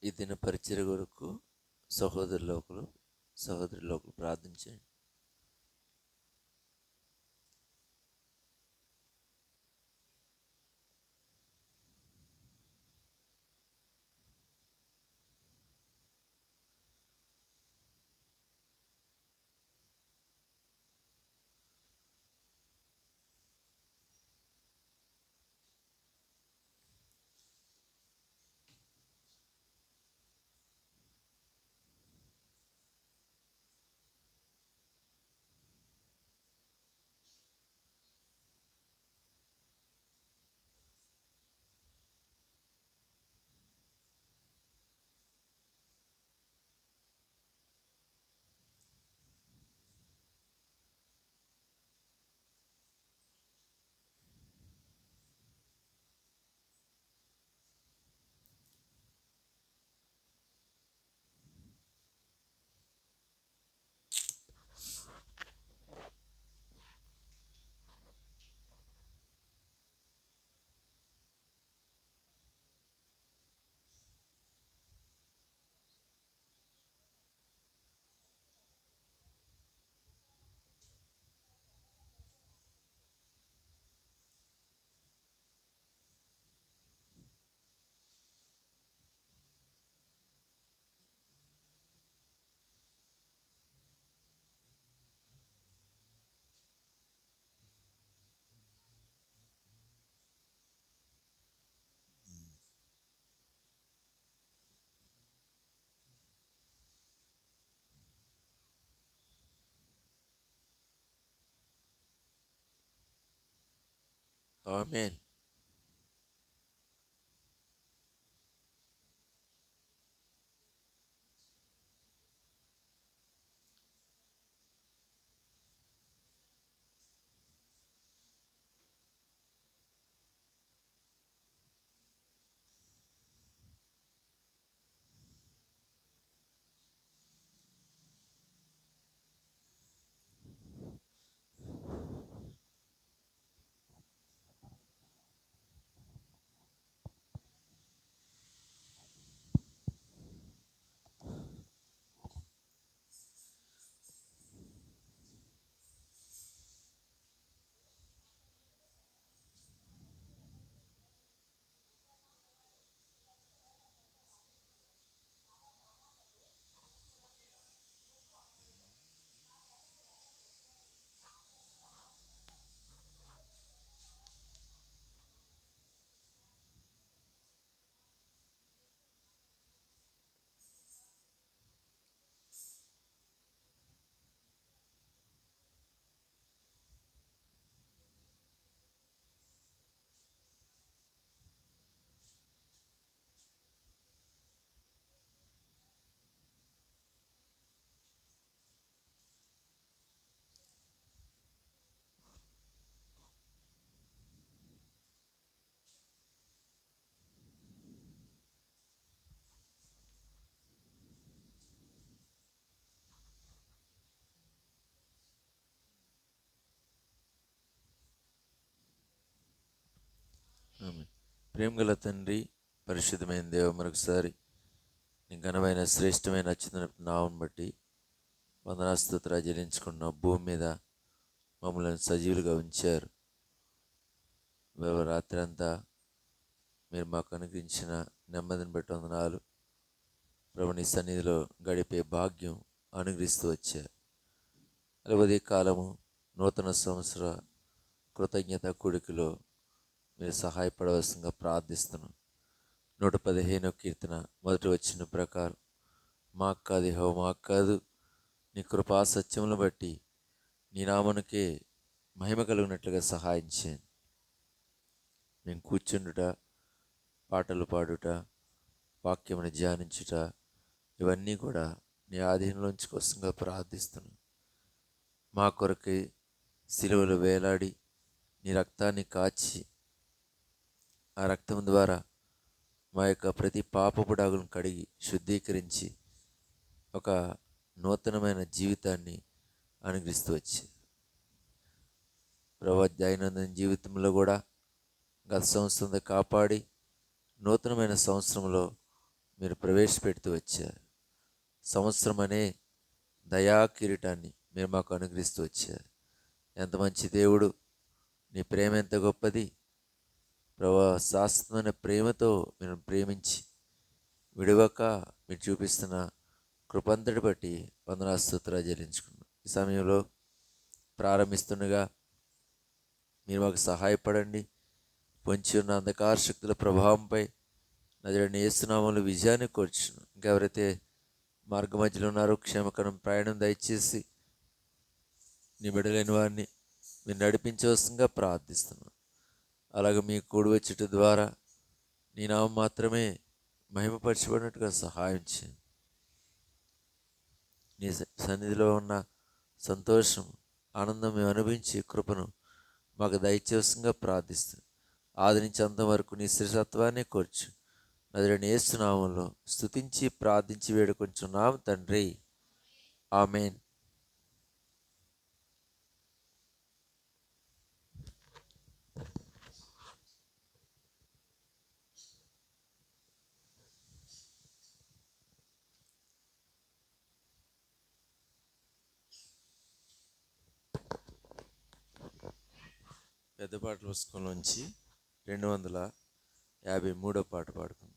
ఈ దిన పరిచర్య కొరకు సహోదరులకు ప్రార్థించండి. ఆమేన్. ఆమేన్. ప్రేమగల తండ్రి, పరిశుద్ధమైన దేవ, మరొకసారి నీ ఘనమైన శ్రేష్టమైన అత్యున్నత నామమును బట్టి వందనాస్తుతులు చెల్లించుకున్న భూమి మీద మమ్మల్ని సజీవులుగా ఉంచారు. రాత్రి అంతా మీరు మాకు అనుగ్రహించిన నెమ్మదిని బట్టి వందనాలు. ప్రభు, నీ సన్నిధిలో గడిపే భాగ్యం అనుగ్రహిస్తూ వచ్చారు. ఉదయ కాలము నూతన సంవత్సర కృతజ్ఞత కూడికలో మీరు సహాయపడవలసిందిగా ప్రార్థిస్తున్నాం. 115వ కీర్తన మొదటి వచ్చిన ప్రకారం మాకు కాదు యెహోవా, మాకు కాదు, నీ కృపా సత్యములను బట్టి నీ నామమునకే మహిమ కలిగినట్లుగా సహాయం చేయండి. మేము కూర్చుండుట, పాటలు పాడుట, వాక్యమును ధ్యానించుట, ఇవన్నీ కూడా నీ ఆధీనంలోంచి కోసంగా ప్రార్థిస్తున్నాం. మా కొరకై సిలువలో వేలాడి నీ రక్తాన్ని కాచి ఆ రక్తం ద్వారా మా యొక్క ప్రతి పాపపు డాగులను కడిగి శుద్ధీకరించి ఒక నూతనమైన జీవితాన్ని అనుగ్రహిస్తూ వచ్చారు. ప్రభు, దైనందిన జీవితంలో కూడా గత సంవత్సరం కాపాడి నూతనమైన సంవత్సరంలో మీరు ప్రవేశపెడుతూ వచ్చారు. సంవత్సరం అనే దయా కిరీటాన్ని మీరు మాకు అనుగ్రహిస్తూ వచ్చారు. ఎంత మంచి దేవుడు, నీ ప్రేమ ఎంత గొప్పది ప్రభా. శాశ్వతమైన ప్రేమతో మీరు ప్రేమించి విడవక మీరు చూపిస్తున్న కృపంతటి బట్టి వందనాలు స్తుతులు చెల్లించుకున్నాం. ఈ సమయంలో ప్రారంభిస్తుండగా మీరు మాకు సహాయపడండి. పొంచి ఉన్న అంధకార శక్తుల ప్రభావంపై నజరేయుడైన యేసు నామములో విజయాన్ని కోరుచున్నాం. ఇంకెవరైతే మార్గ మధ్యలో ఉన్నారో క్షేమకరం ప్రయాణం దయచేసి నీ బిడ్డలైన వారిని మీరు నడిపించవలసిందిగా ప్రార్థిస్తున్నాం. అలాగే మీ కూడి వచ్చేట ద్వారా నీ నామం మాత్రమే మహిమపరచబడినట్టుగా సహాయం చేయండి. నీ సన్నిధిలో ఉన్న సంతోషం, ఆనందం మేము అనుభవించి కృపను మాకు దయచేవలసిందిగా ప్రార్థిస్తున్నాం. ఆది నుంచి అంతం వరకు నీ శ్రీసత్వాన్ని కోర్చు. నజరేయుడైన యేసు నామములో స్తుతించి ప్రార్థించి వేడుకొంచున్నాం తండ్రి, ఆమేన్. పెద్ద పాటల పుస్తకం నుంచి 253వ పాట పాడుకుందాం.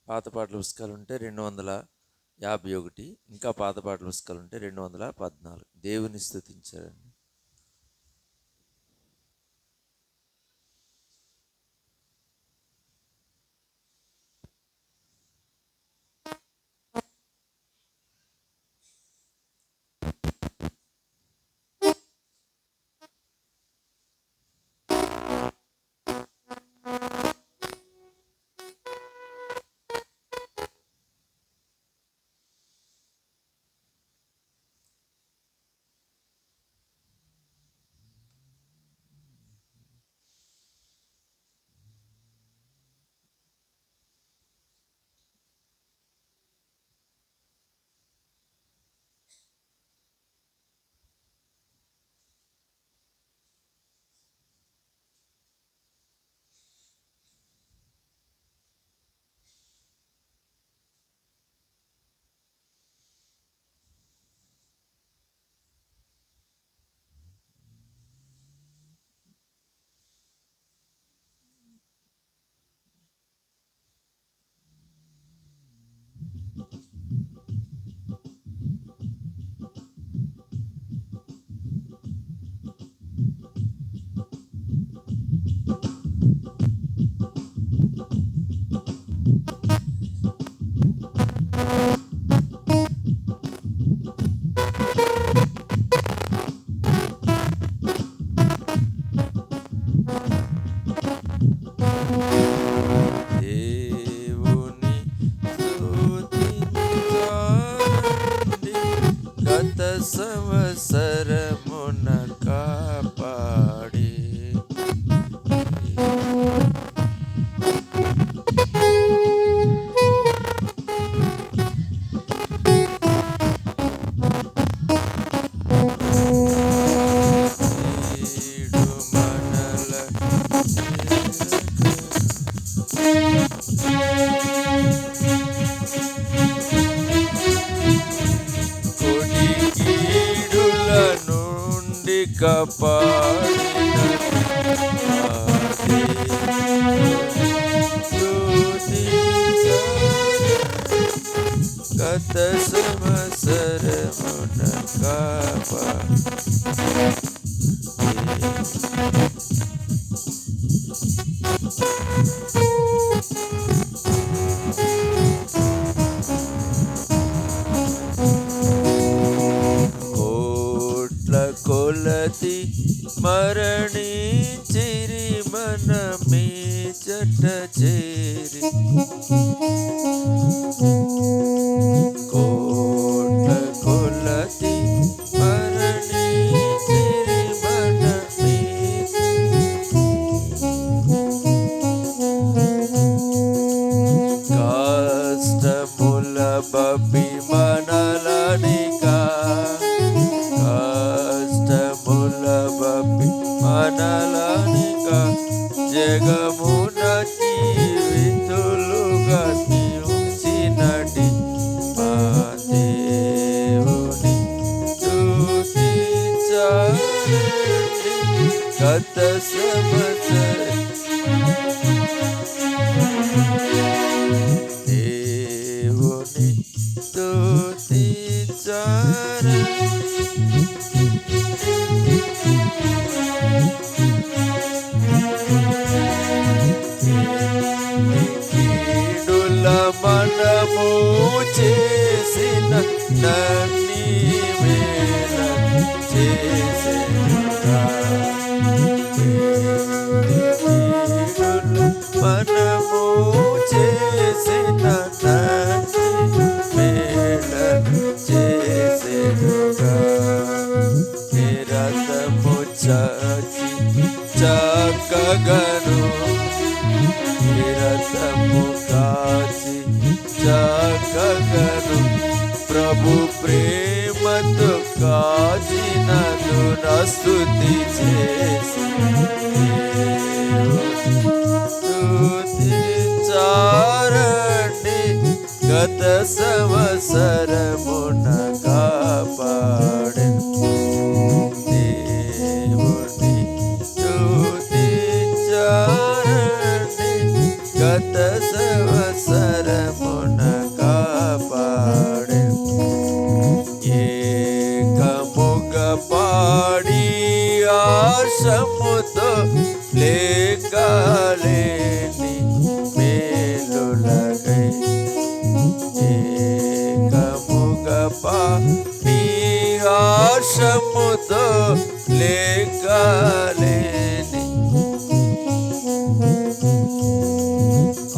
పాత పాటల పుస్తకాలు ఉంటే 251, ఇంకా పాత పాటల పుస్తకాలు ఉంటే 214. దేవుని స్తుతించారండి. సంవత్సరమున కాపాడి గత సంవత్సరమున కాపాడి కొలతి మరణించిరి మన మీ జట మనలనికా కష్టముల బప్పి మనలనికా జగమున జీవితులుగా తీర్చినటి మా దేవుని స్తుతించండి. గత సంవత్సరం దేవుని స్తుతించండి. మనము చేసిన నన్ని వేళ చేసేగా మనము చేసిన నన్ని వేళ చేసేగా నిరతము చాచి చక్కగను నిరతము కాచి చక్కగను ప్రభు ప్రేమతో కాచినను స్తుతి చేసి స్తుతించారండి. గత సంవత్సరమున కాపాడెను దేవుని స్తుతించారండి. గత సంవత్సరమున కాపాడెను ఏకముగా పాడి ఆశముతో లేకలేని మేలులకై ఏకముగా పాడి ఆశముతో లేకలేని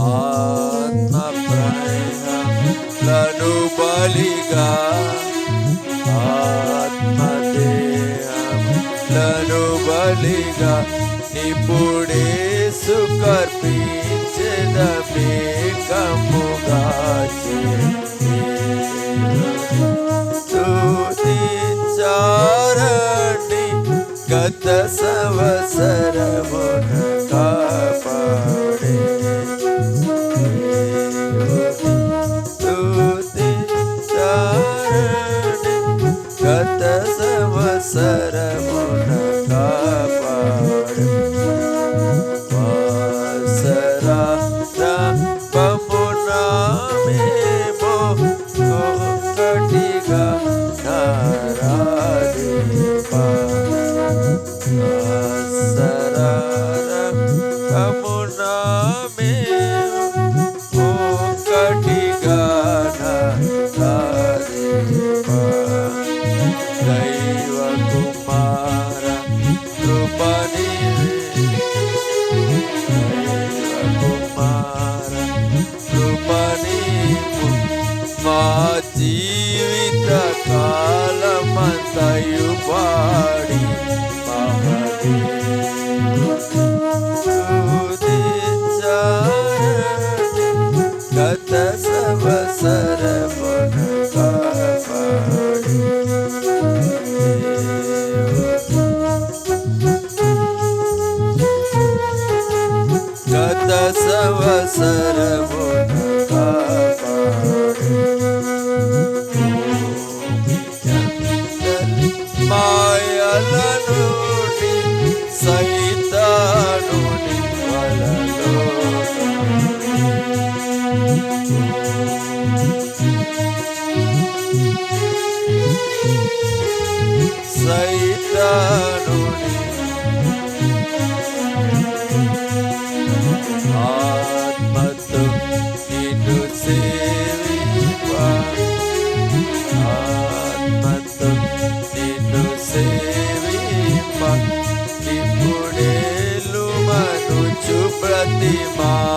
ఆత్మ ప్రాణములను బలిగా ఆత్మదేహములను బలిగా నిపుడేసు కర్పించెదమేకముగా స్తుతించారండి. గత సంవత్సరమున కాపాడే గత సంవత్సరమున కాపాడు వాసరారంభమున మేము ఒక్కటిగా నారాధింప వాసరారంభమున మేము ఒక్కటిగా నారాధింప దైవ కుమార కృపని దైవ కుమార కృపని మా జీవిత కాలమంతయు పాడి స్తుతించారండి. గత సంవత్సరమున కాపాడి గత సంవత్సరమున కాపాడి మాయల నుండి సైతానుని వలలో సైతానుని ఆత్మతో నిన్ను సేవింప ఆత్మతో నిన్ను సేవింప ఇప్పుడేలు మనుచు ప్రతిమాలెదము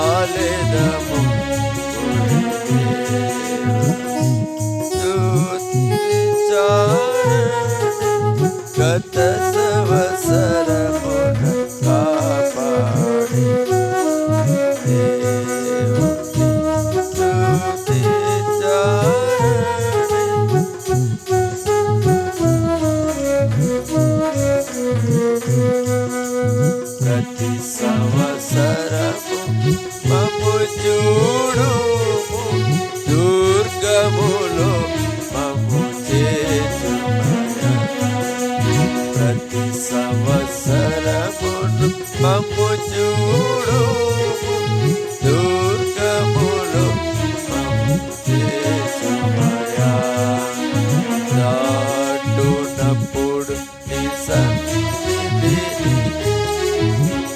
గత సంవత్సరమున కాపాడి దేవుని స్తుతించారండి. మమ్ము చేర్చుమయా. ప్రతి సంవత్సరమును మమ్ము చూడు, దుర్గములో మమ్ము చేర్చుమయా. దాటునప్పుడు నీ సన్నిధిని,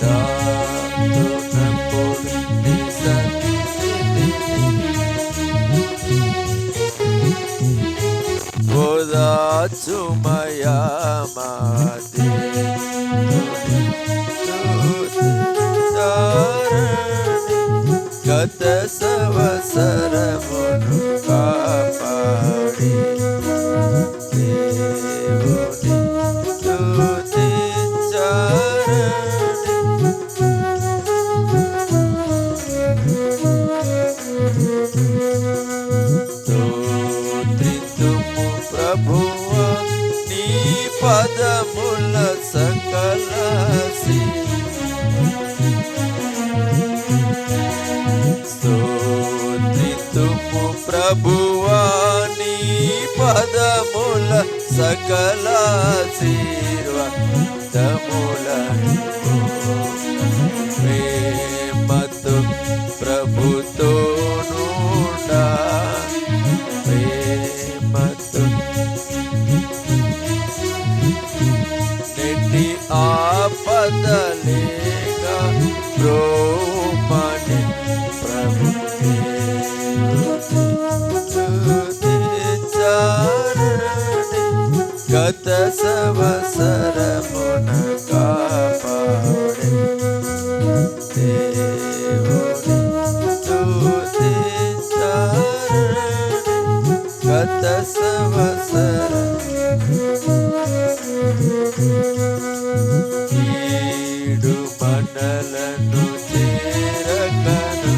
దాటునప్పుడు నీ సన్నిధిని ఓదార్చుమయా. మా దేవుని స్తుతించాలని గత సంవత్సరమును కాపాడి దేవుని స్తుతించాలని స్తోత్రింతుము ప్రభువా నీ పదముల సకల స్తోత్రింతుము ప్రభువా నీ పదముల సకల ఆశీర్వాదములను ప్రేమతో ప్రభుతో నుండా, ప్రేమతో నెట్టి ఆపదలేగా బ్రోమని ప్రభు స్తుతించాలని గత సంవత్సరమున కాపాడి దేవుని స్తుతించాలని గత సంవత్సరం ఈడు మనలను చేరకను,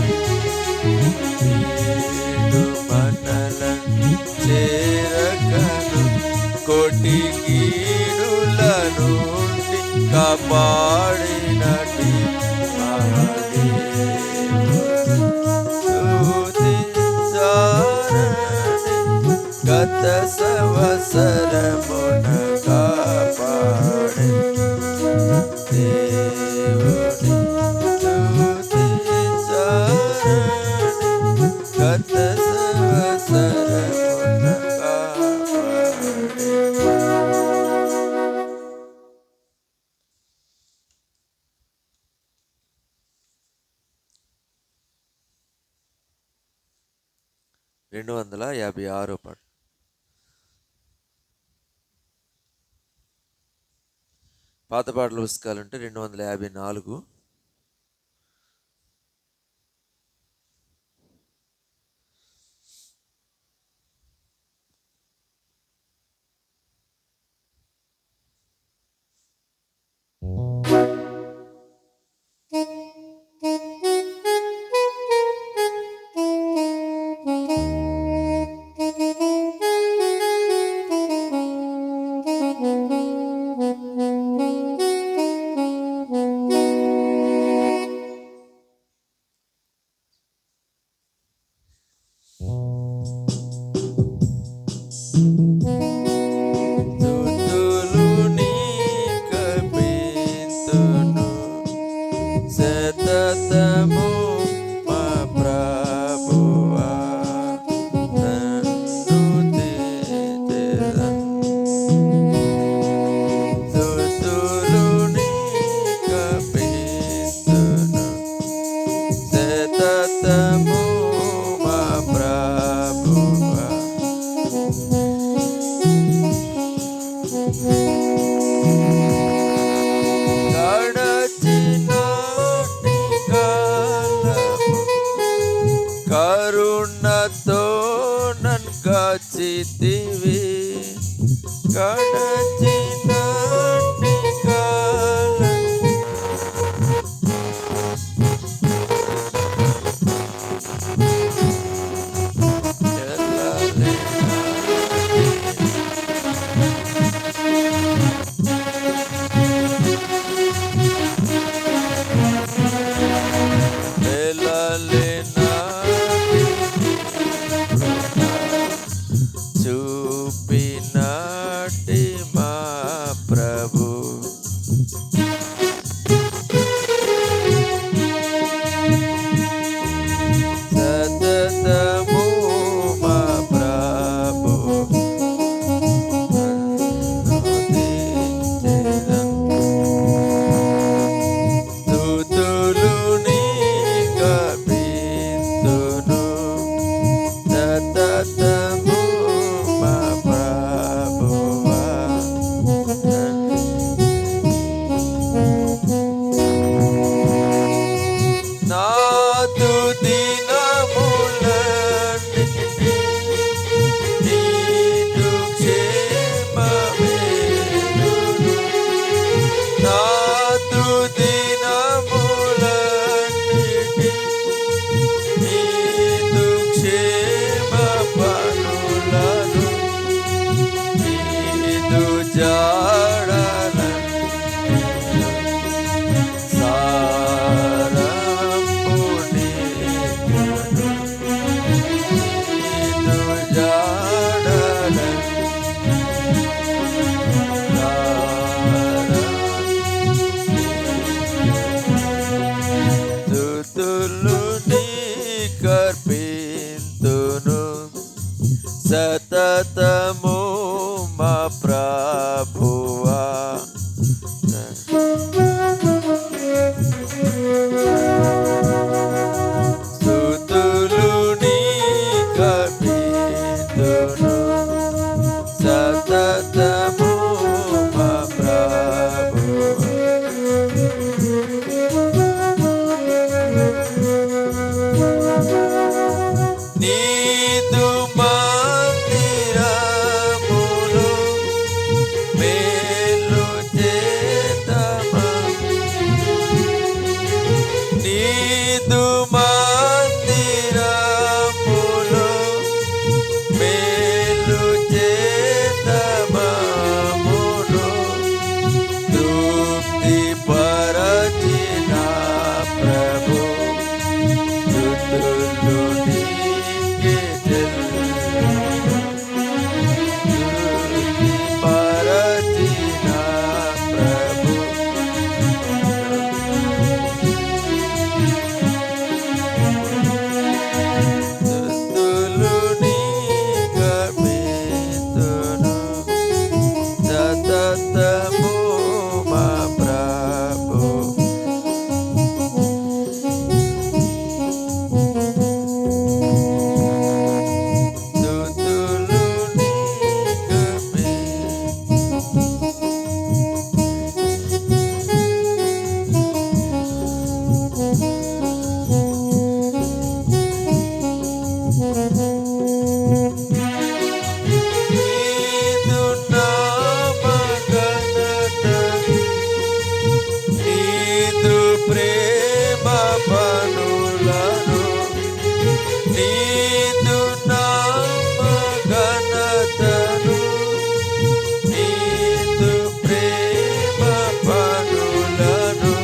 ఈడు మనలను చేరకను కోటి కీడుల నుండి కాపాడినటి స్తుతించాలని గత సంవత్సరమున కాపాడి దేవుని స్తుతించాలని గత సంవత్సరమున కాపాడి. రెండు 256 పాట. పాత పాటల పుస్తకాలు ఉంటే 254. కరుణతో నన్ను కాచితివి గడచిన to చూపినట్టి మా ప్రభు సతతము మా ప్రభు స్తుతులు నీకర్పింతును సతతము మా ప్రభువా నాదు దినములన్నిటి నీదు క్షేమమేలును నాదు దినములన్నిటి నీదు క్షేమ పనులను నీదు జాడలను సారంపు నీకును నీదు జాడలను స్తుతులు నీకర్పింతును సతతము మా ప్రభువా స్తుతులు నీకర్పింతును సతతము మా ప్రభువా నీదు మందిరములో మేలు చేతమా నీదు మందిరములో మేలు చేతమమును తృప్తి పరచిన ప్రభు స్తుతులు నీకే చెల్లును తృప్తి పరచిన ప్రభు స్తుతులు నీకర్పింతును సతతము మా ప్రభు స్తుతులు నీదు నామఘనత నీదు ప్రేమ పనులను నీదు నామఘనతను నీదు ప్రేమ పనులను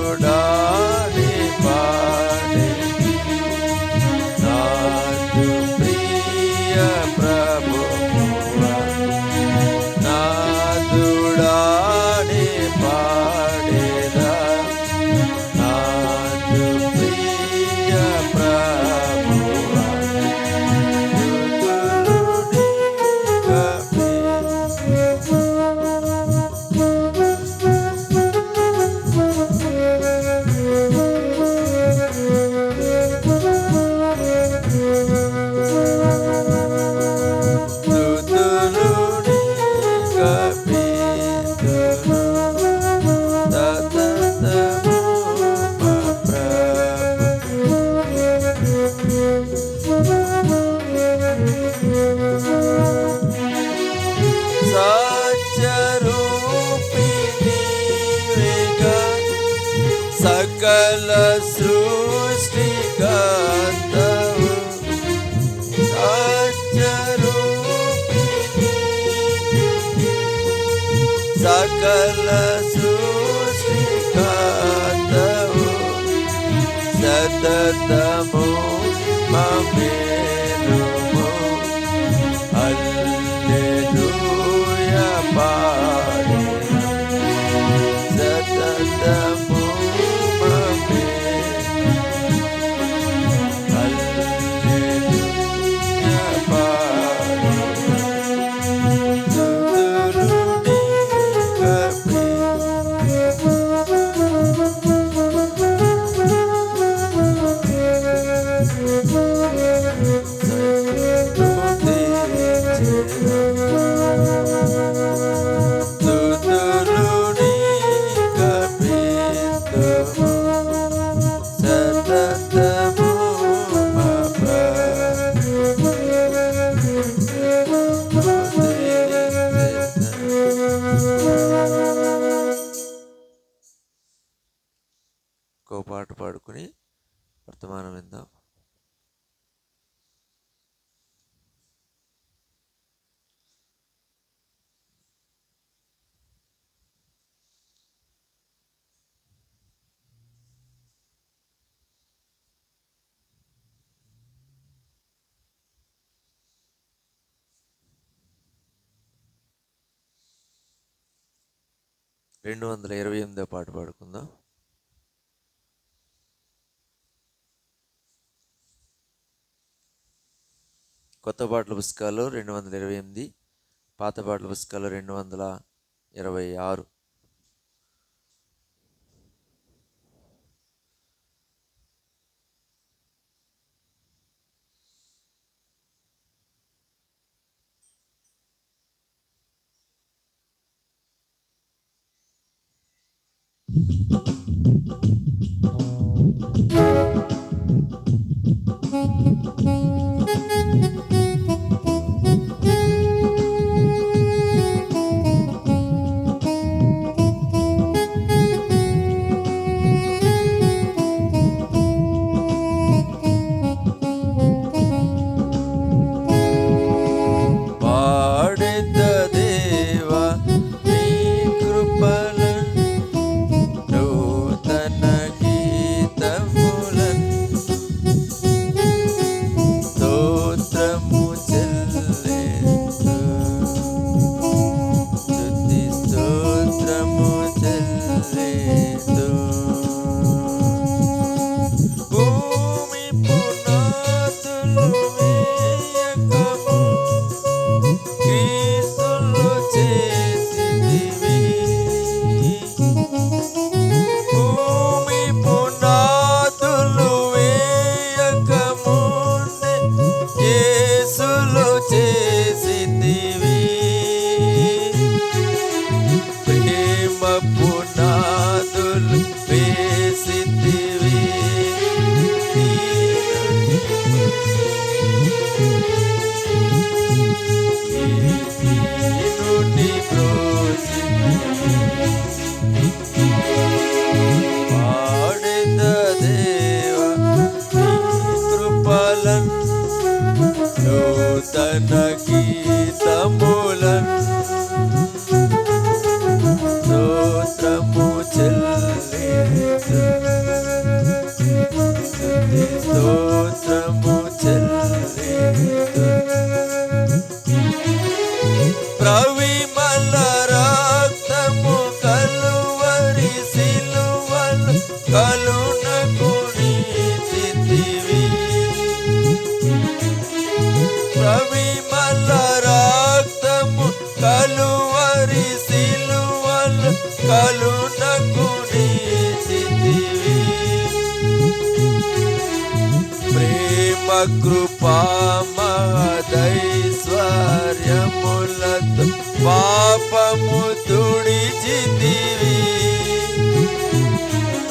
నాదుడాని పాడే నాదు ప్రియ ప్రభువా నాదుడాని పాడేదా నాదు ప్రియ ప్రభువా స్తుతులు నీకర్పింతును సతతము మా ప్రభు సత్యరూపిణివేగా సకల సృష్టికర్తవు సత్యరూపిణి సకల సృష్టికర్తవు సతతము మమేలుము వర్తమానం విందాం. రెండు 228 పాట పాడుకుందాం. కొత్త పాటల పుస్తకాలు 228, పాత పాటల పుస్తకాలు 226. కృపామదైశ్వర్యములతో పాపము తుడిచితివి,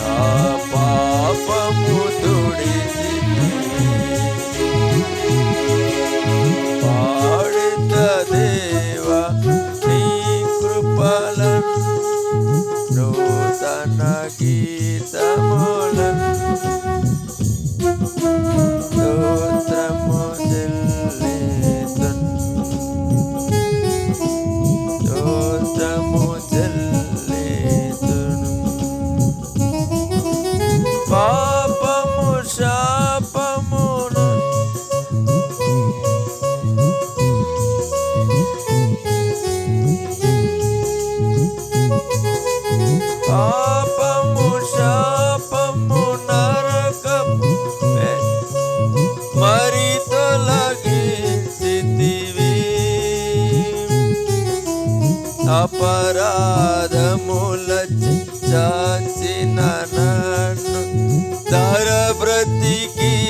నా పాపము తుడిచితివి. పాడిత దేవా నీ కృపలను, నూతన గీతములను స్తోత్రము చెల్లితున్, స్తోత్రము చెల్లితున్. పాపము శాపమును పాపము శాపము నరకము మరి తొలగించితివి, అపరాధముల చాచిన నన్ను ధర బ్రతికించితివి,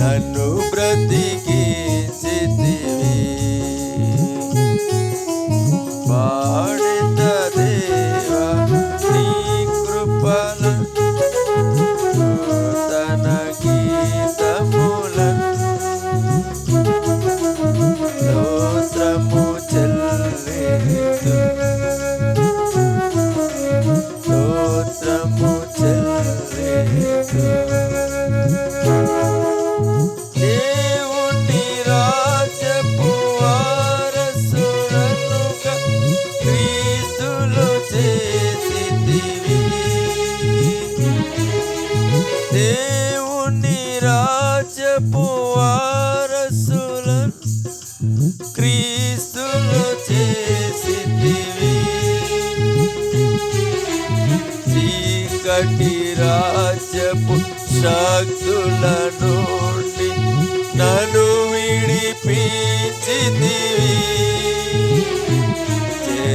నన్ను బ్రతికించితివి. పాడిత దేవా నీ కృపలను, నూతన గీతములను స్తోత్రము చెల్లితున్, స్తోత్రము రాజ్యపు వారసులను క్రీస్తులో చేసితివి. చీకటి రాజ్యపు శక్తుల నుండి నన్ను విడిపించితివి.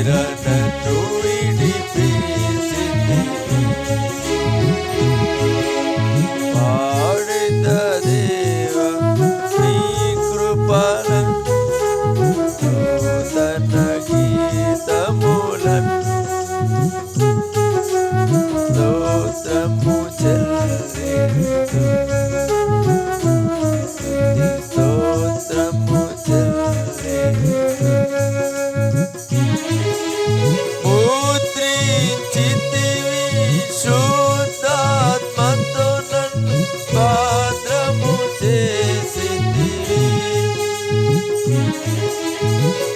నన్ను విడిపించితివి. పాడిత దేవా నీ కృపలను నూతన గీతములను స్తోత్రము చెల్లింతు. స్తోత్రము చెల్లింతు. ముద్రించితివి శుద్ధాత్మతో నన్ను పాత్రము చేసితివి.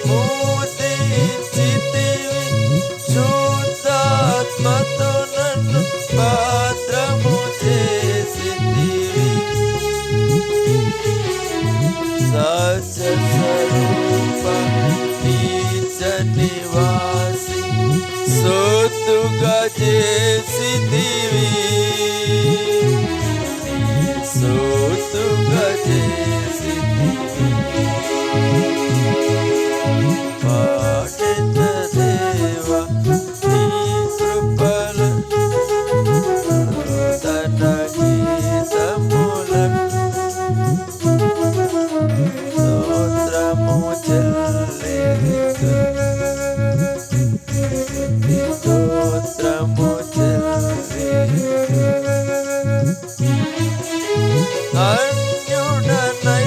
ముద్రించితివి శుద్ధాత్మతో నన్ను పాత్రము చేసితివి. సత్య స్వరూప నీచ నివాసి సొత్తుగా చేసితివి. సొత్తుగా చేసితివి. పాడిత దేవా నీ కృపలను నూతన గీతములను స్తోత్రము చెల్లింతు. స్తోత్రము చెల్లింతు. అన్యుడనై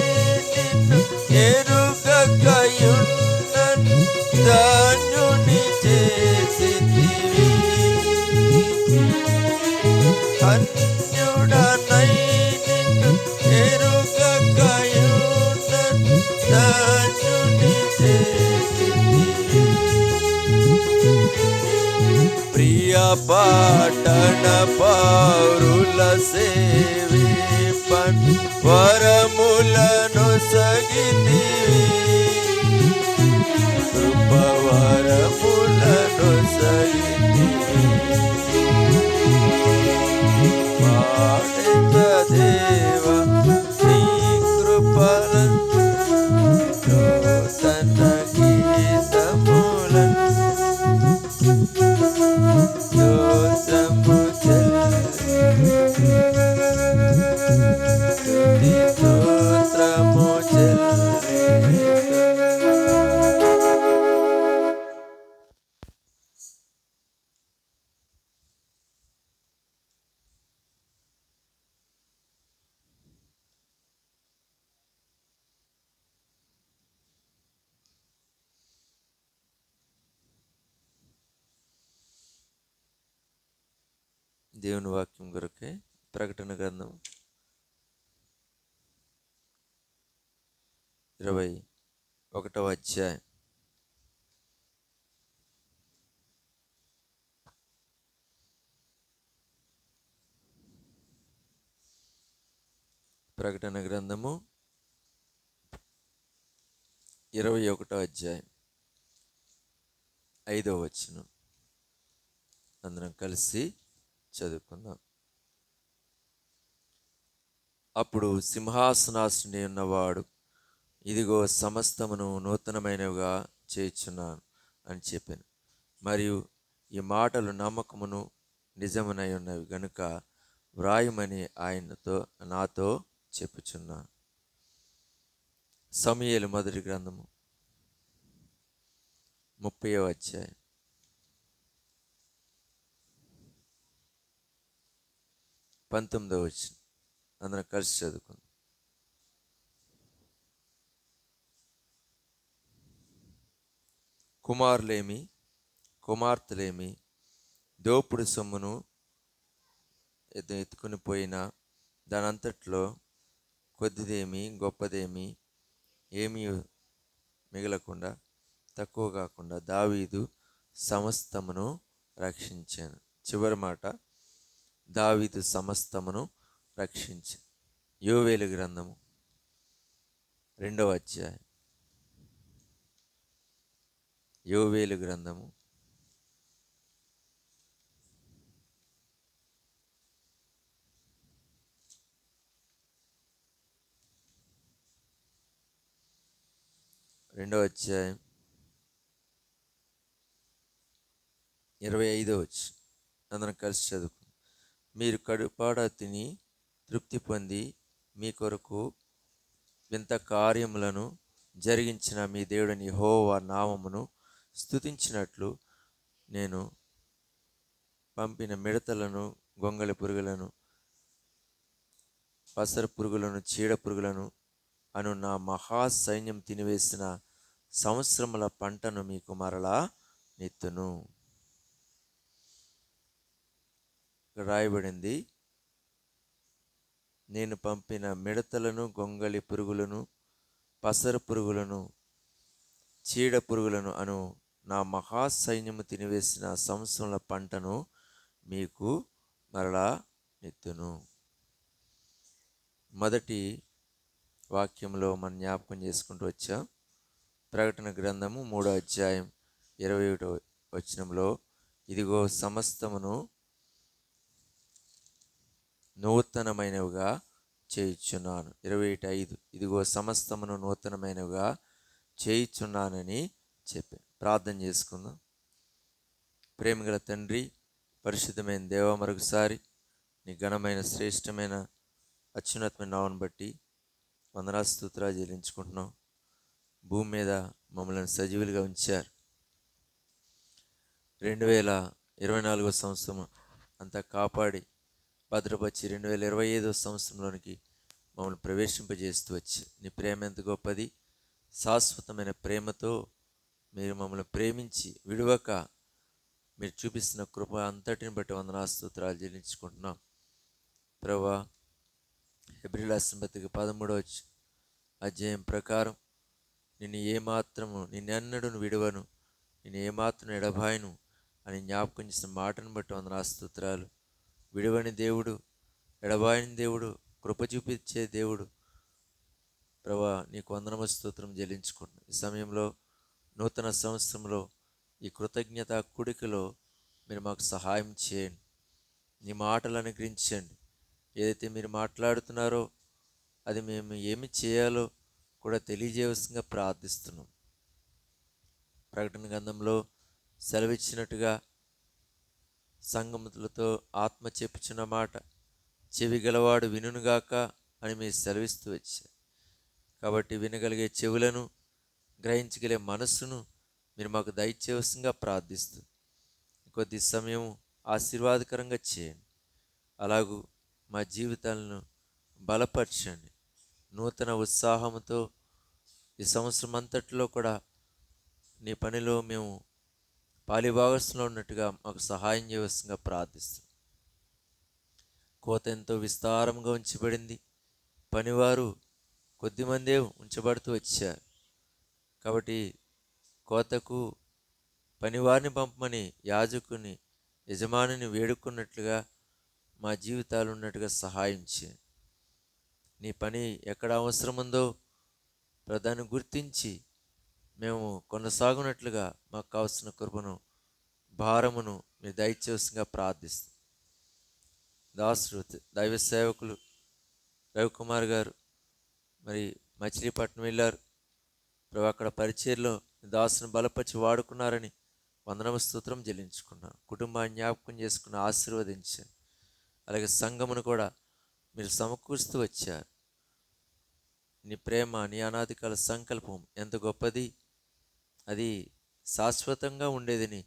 నిన్ను ఎరుగకయున్నను ధన్యుని చేసితివి. అన్యుడనై నిన్ను ఎరుగకయున్నను ధన్యుని చేసితివి. ప్రియ పాటన పౌరుల సేవింపన్ వరములను సగితివి. కృపవరములను సగితివి. పాడిత దేవా నీ కృపలను నూతన గీతములను స్తోత్రము చెల్లింతు. స్తోత్రము చెల్లింతు. దేవుని వాక్యం కొరకే ప్రకటన గ్రంథం 21వ అధ్యాయం. ప్రకటన గ్రంథము 21వ అధ్యాయం 5వ వచనం అందరం కలిసి చదువుకుందాం. అప్పుడు సింహాసనాసీనుడై ఉన్నవాడు, ఇదిగో సమస్తమును నూతనమైనవిగా చేయుచున్నాను అని చెప్పాను. మరియు ఈ మాటలు నమ్మకమును నిజమునై ఉన్నవి గనుక వ్రాయమని నాతో చెప్పుచున్నాను. సమూయేలు మొదటి గ్రంథము 30వ అధ్యాయం 19వ వచనం అందరం కలిసి చదువుకుందాం. కుమారులేమి కుమార్తెలేమి దోపుడు సొమ్మును ఎత్తుకుని పోయినా దానంతట్లో కొద్దిదేమి గొప్పదేమి ఏమీ మిగలకుండా తక్కువ కాకుండా దావీదు సమస్తమును రక్షించాను. చివరి మాట, దావీదు సమస్తమును రక్షించాను. యోవేలు గ్రంథము 2వ అధ్యాయం. యోవేలు గ్రంథము 2వ అధ్యాయం 25వ వచనం. అందరం కలిసి చదువుకుందాం. మీరు కడుపాడ తిని తృప్తి పొంది మీ కొరకు వింత కార్యములను జరిగించిన మీ దేవుడిని యెహోవా నామమును స్తుతించినట్లు నేను పంపిన మిడతలను, గొంగళి పురుగులను, పసర పురుగులను, చీడ పురుగులను అను నా మహాసైన్యం తినివేసిన సంవత్సరముల పంటను మీకు మరలా నెత్తును. రాయబడింది, నేను పంపిన మిడతలను, గొంగళి పురుగులను, పసర పురుగులను, చీడ పురుగులను అను నా మహాసైన్యము తినివేసిన సంవత్సరముల పంటను మీకు మరలా నెత్తును. మొదటి వాక్యంలో మనం జ్ఞాపకం చేసుకుంటూ వచ్చాం. ప్రకటన గ్రంథము 3వ అధ్యాయం 21వ వచనంలో, ఇదిగో సమస్తమును నూతనమైనవిగా చేయుచున్నాను. 21:5, ఇదిగో సమస్తమును నూతనమైనవిగా చేయుచున్నానని చెప్పాను. ప్రార్థన చేసుకుందాం. ప్రేమగల తండ్రి, పరిశుద్ధమైన దేవ, మరొకసారి నీ ఘనమైన శ్రేష్టమైన అత్యున్నతమైన నామమును బట్టి వందనాలు స్తుతులు చెల్లించుకుంటున్నాం. భూమి మీద మమ్మల్ని సజీవులుగా ఉంచారు. 2024వ సంవత్సరం అంతా కాపాడి భద్రపరిచి 2025వ సంవత్సరంలోనికి మమ్మల్ని ప్రవేశింపజేస్తూ వచ్చి, నీ ప్రేమ ఎంత గొప్పది. శాశ్వతమైన ప్రేమతో మీరు మమ్మల్ని ప్రేమించి విడువక మీరు చూపిస్తున్న కృప అంతటిని బట్టి వందనాలు స్తుతులు చెల్లించుకుంటున్నాం. ప్రభువా, హెబ్రీయుల రాసిన పత్రిక 13వ అధ్యాయం ప్రకారం నిన్ను ఏమాత్రము నిన్నెన్నడూ విడువను, నేను ఏమాత్రం ఎడబాయను అని జ్ఞాపకం చేసిన మాటను బట్టి వందనాలు స్తుతులు. విడువని దేవుడు, ఎడబాయని దేవుడు, కృప చూపించే దేవుడు ప్రభువా, నీకు వందనము స్తోత్రం చెల్లించుకుంటున్నాను. ఈ సమయంలో నూతన సంవత్సరంలో ఈ కృతజ్ఞత కూడికలో మీరు మాకు సహాయం చేయండి. నీ మాటలు అనుగ్రహించండి. ఏదైతే మీరు మాట్లాడుతున్నారో అది మేము ఏమి చేయాలో కూడా తెలియజేయవలసిందిగా ప్రార్థిస్తున్నాం. ప్రకటన గ్రంథంలో సెలవిచ్చినట్టుగా సంగములతో ఆత్మ చెప్పుచున్న మాట చెవి గలవాడు వినుగాక అని మీరు సెలవిస్తూ వచ్చారు. కాబట్టి వినగలిగే చెవులను, గ్రహించగలిగే మనస్సును మీరు మాకు దయచేయవలసిందిగా ప్రార్థిస్తూ కొద్ది సమయం ఆశీర్వాదకరంగా చేయండి. అలాగూ మా జీవితాలను బలపరచండి. నూతన ఉత్సాహంతో ఈ సంవత్సరం అంతట్లో కూడా నీ పనిలో మేము పాలిభాగస్లో ఉన్నట్టుగా మాకు సహాయం చేయవలసిందిగా ప్రార్థిస్తున్నాం. కోత ఎంతో విస్తారంగా ఉంచబడింది. పనివారు కొద్దిమందే ఉంచబడుతూ వచ్చారు. కాబట్టి కోతకు పనివారిని పంపమని యాజకుని, యజమానిని వేడుకున్నట్లుగా మా జీవితాలు ఉన్నట్టుగా సహాయం చేయండి. నీ పని ఎక్కడ అవసరం ఉందో దాన్ని గుర్తించి మేము కొనసాగునట్లుగా మాకు కావలసిన కృపను, భారమును మీరు దయచేవలసిందిగా ప్రార్థిస్తాం. దాసుడు దైవ సేవకులు రవికుమార్ గారు మరి మచిలీపట్నం వెళ్ళారు. ప్రభు, అక్కడ పరిచర్లో దాసును బలపరిచి వాడుకున్నారని వందనము స్తోత్రం చెల్లించుకున్నాను. కుటుంబాన్ని జ్ఞాపకం చేసుకుని ఆశీర్వదించారు. అలాగే సంఘమును కూడా మీరు సమకూరుస్తూ వచ్చారు. నీ ప్రేమ, నీ అనాదికాల సంకల్పం ఎంత గొప్పది. అది శాశ్వతంగా ఉండేదని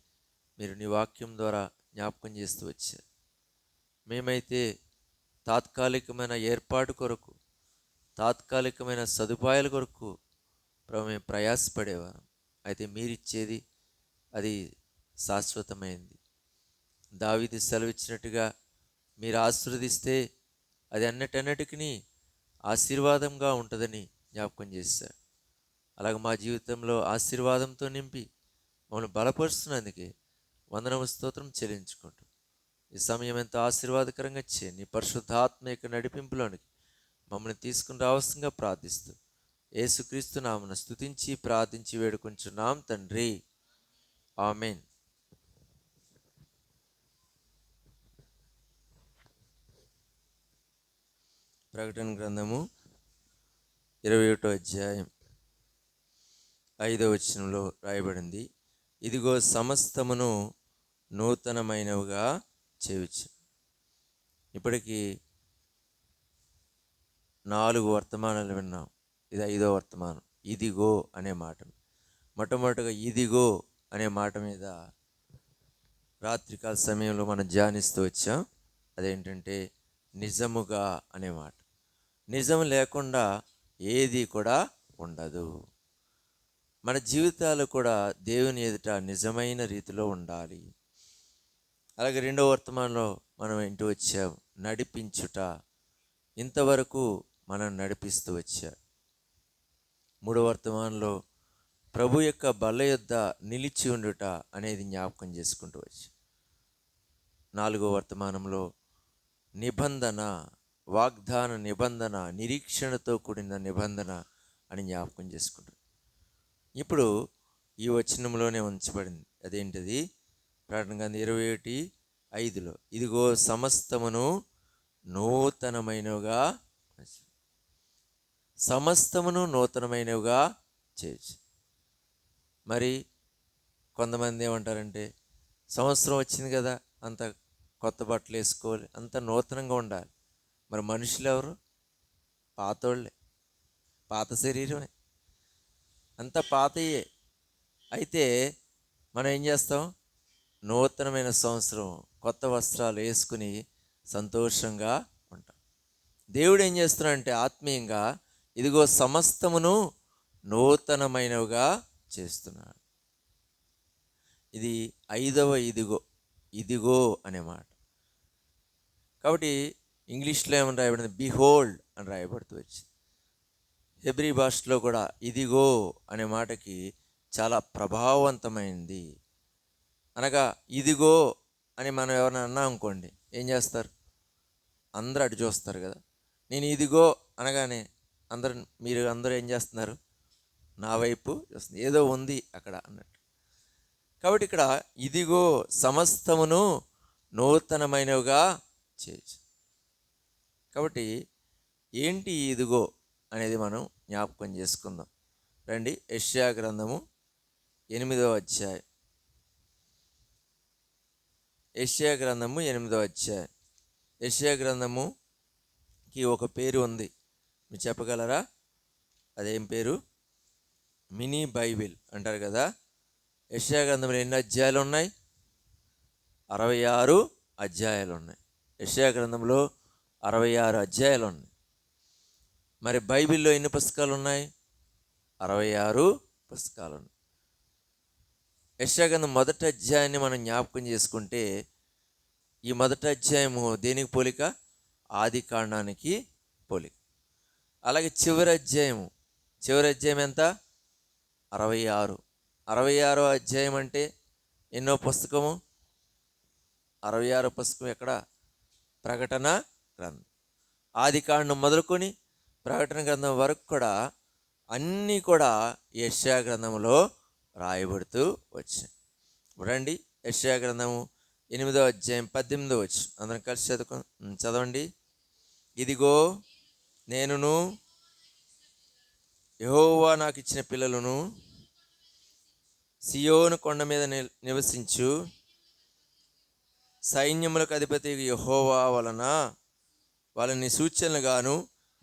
మీరు నీ వాక్యం ద్వారా జ్ఞాపకం చేస్తూ వచ్చారు. మేమైతే తాత్కాలికమైన ఏర్పాటు కొరకు, తాత్కాలికమైన సదుపాయాల కొరకు మేము ప్రయాసపడేవారు. అయితే మీరిచ్చేది అది శాశ్వతమైంది. దావీదు సెలవిచ్చినట్టుగా మీరు ఆశీర్వదిస్తే అది అన్నిటన్నిటికీ ఆశీర్వాదంగా ఉంటుందని జ్ఞాపకం చేశారు. అలాగే మా జీవితంలో ఆశీర్వాదంతో నింపి మమ్మల్ని బలపరుస్తున్నందుకే వందనము స్తోత్రం చెల్లించుకుంటూ ఈ సమయం ఎంతో ఆశీర్వాదకరంగా చేయండి. నీ పరిశుద్ధాత్మ యొక్క నడిపింపులోనికి మమ్మల్ని తీసుకుని రావాల్సిందిగా ప్రార్థిస్తూ యేసుక్రీస్తు నామమున స్తుతించి ప్రార్థించి వేడుకొంచున్నాం తండ్రి, ఆమేన్. ప్రకటన గ్రంథము 21వ అధ్యాయం 5వ వచనంలో రాయబడింది, ఇదిగో సమస్తమును నూతనమైనవిగా చేయుచు. ఇప్పటికీ 4 వర్తమానాలు విన్నాం. ఇది 5వ వర్తమానం. ఇదిగో అనే మాట. మొట్టమొదటిగా ఇదిగో అనే మాట మీద రాత్రికాల సమయంలో మనం ధ్యానిస్తూ వచ్చాం. అదేంటంటే నిజముగా అనే మాట. నిజం లేకుండా ఏది కూడా ఉండదు. మన జీవితాలు కూడా దేవుని ఎదుట నిజమైన రీతిలో ఉండాలి. అలాగే 2వ వర్తమానంలో మనం ఇంటూ వచ్చాం, నడిపించుట. ఇంతవరకు మనం నడిపిస్తూ వచ్చాం. 3వ వర్తమానంలో ప్రభు యొక్క బల్ల యొద్ద నిలిచి ఉండుట అనేది జ్ఞాపకం చేసుకుంటూ వచ్చాం. 4వ వర్తమానంలో నిబంధన, వాగ్దాన నిబంధన, నిరీక్షణతో కూడిన నిబంధన అని జ్ఞాపకం చేసుకుంటాం. ఇప్పుడు ఈ వచనంలోనే ఉంచబడింది. అదేంటిది? ప్రకటన గ్రంథం 21:5లో ఇదిగో సమస్తమును నూతనమైనవిగా, సమస్తమును నూతనమైనవిగా చేయొచ్చు. మరి కొంతమంది ఏమంటారంటే సంవత్సరం వచ్చింది కదా, అంత కొత్త బట్టలు వేసుకోవాలి, అంత నూతనంగా ఉండాలి. మరి మనుషులు ఎవరు? పాతోళ్ళే, పాత శరీరమే, అంత పాతయే. అయితే మనం ఏం చేస్తాం? నూతనమైన సంవత్సరం కొత్త వస్త్రాలు వేసుకుని సంతోషంగా ఉంటాం. దేవుడు ఏం చేస్తున్నాడంటే ఆత్మీయంగా ఇదిగో సమస్తమును నూతనమైనవిగా చేస్తున్నాడు. ఇది 5వ ఇదిగో, ఇదిగో అనే మాట. కాబట్టి ఇంగ్లీష్లో ఏమని రాయబడింది? బిహోల్డ్ అని రాయబడుతూ వచ్చింది. హెబ్రీ భాషలో కూడా ఇదిగో అనే మాటకి చాలా ప్రభావవంతమైంది. అనగా ఇదిగో అని మనం ఎవరైనా అన్నాం అనుకోండి, ఏం చేస్తారు? అందరూ అటు చూస్తారు కదా. నేను ఇదిగో అనగానే మీరు అందరూ ఏం చేస్తున్నారు? నా వైపు చూస్తుంది, ఏదో ఉంది అక్కడ అన్నట్టు. కాబట్టి ఇక్కడ ఇదిగో సమస్తమును నూతనమైనవిగా చేయొచ్చు. కాబట్టి ఏంటి ఇదిగో అనేది మనం జ్ఞాపకం చేసుకుందాం. రండి, యెషయా గ్రంథము 8వ అధ్యాయం. యెషయా గ్రంథము 8వ అధ్యాయం. యెషయా గ్రంథముకి ఒక పేరు ఉంది, మీరు చెప్పగలరా? అదేం పేరు? మినీ బైబిల్ అంటారు కదా. యెషయా గ్రంథంలో ఎన్ని అధ్యాయాలు ఉన్నాయి? 66 అధ్యాయాలు ఉన్నాయి. యెషయా గ్రంథంలో 66 అధ్యాయాలు ఉన్నాయి. మరి బైబిల్లో ఎన్ని పుస్తకాలు ఉన్నాయి? 66 పుస్తకాలు ఉన్నాయి. యెషయా గ్రంథం మొదటి అధ్యాయాన్ని మనం జ్ఞాపకం చేసుకుంటే, ఈ మొదటి అధ్యాయము దేనికి పోలిక? ఆది కాండానికి పోలిక. అలాగే చివరి అధ్యాయం ఎంత? 66. 66వ అధ్యాయం అంటే ఎన్నో పుస్తకము? 66 పుస్తకం ఎక్కడ? ప్రకటన గ్రంథం. ఆది కాండం మొదలుకొని ప్రకటన గ్రంథం వరకు కూడా అన్నీ కూడా యెషయా గ్రంథంలో రాయబడుతూ వచ్చాయి. రండి, యెషయా గ్రంథము 8వ అధ్యాయం 18వ వచనం అందరం కలిసి చదవండి. ఇదిగో నేనును యెహోవా నాకు ఇచ్చిన పిల్లలను సియోను కొండ మీద నివసించు సైన్యములకు అధిపతి యెహోవా వలన వాళ్ళని సూచనలుగాను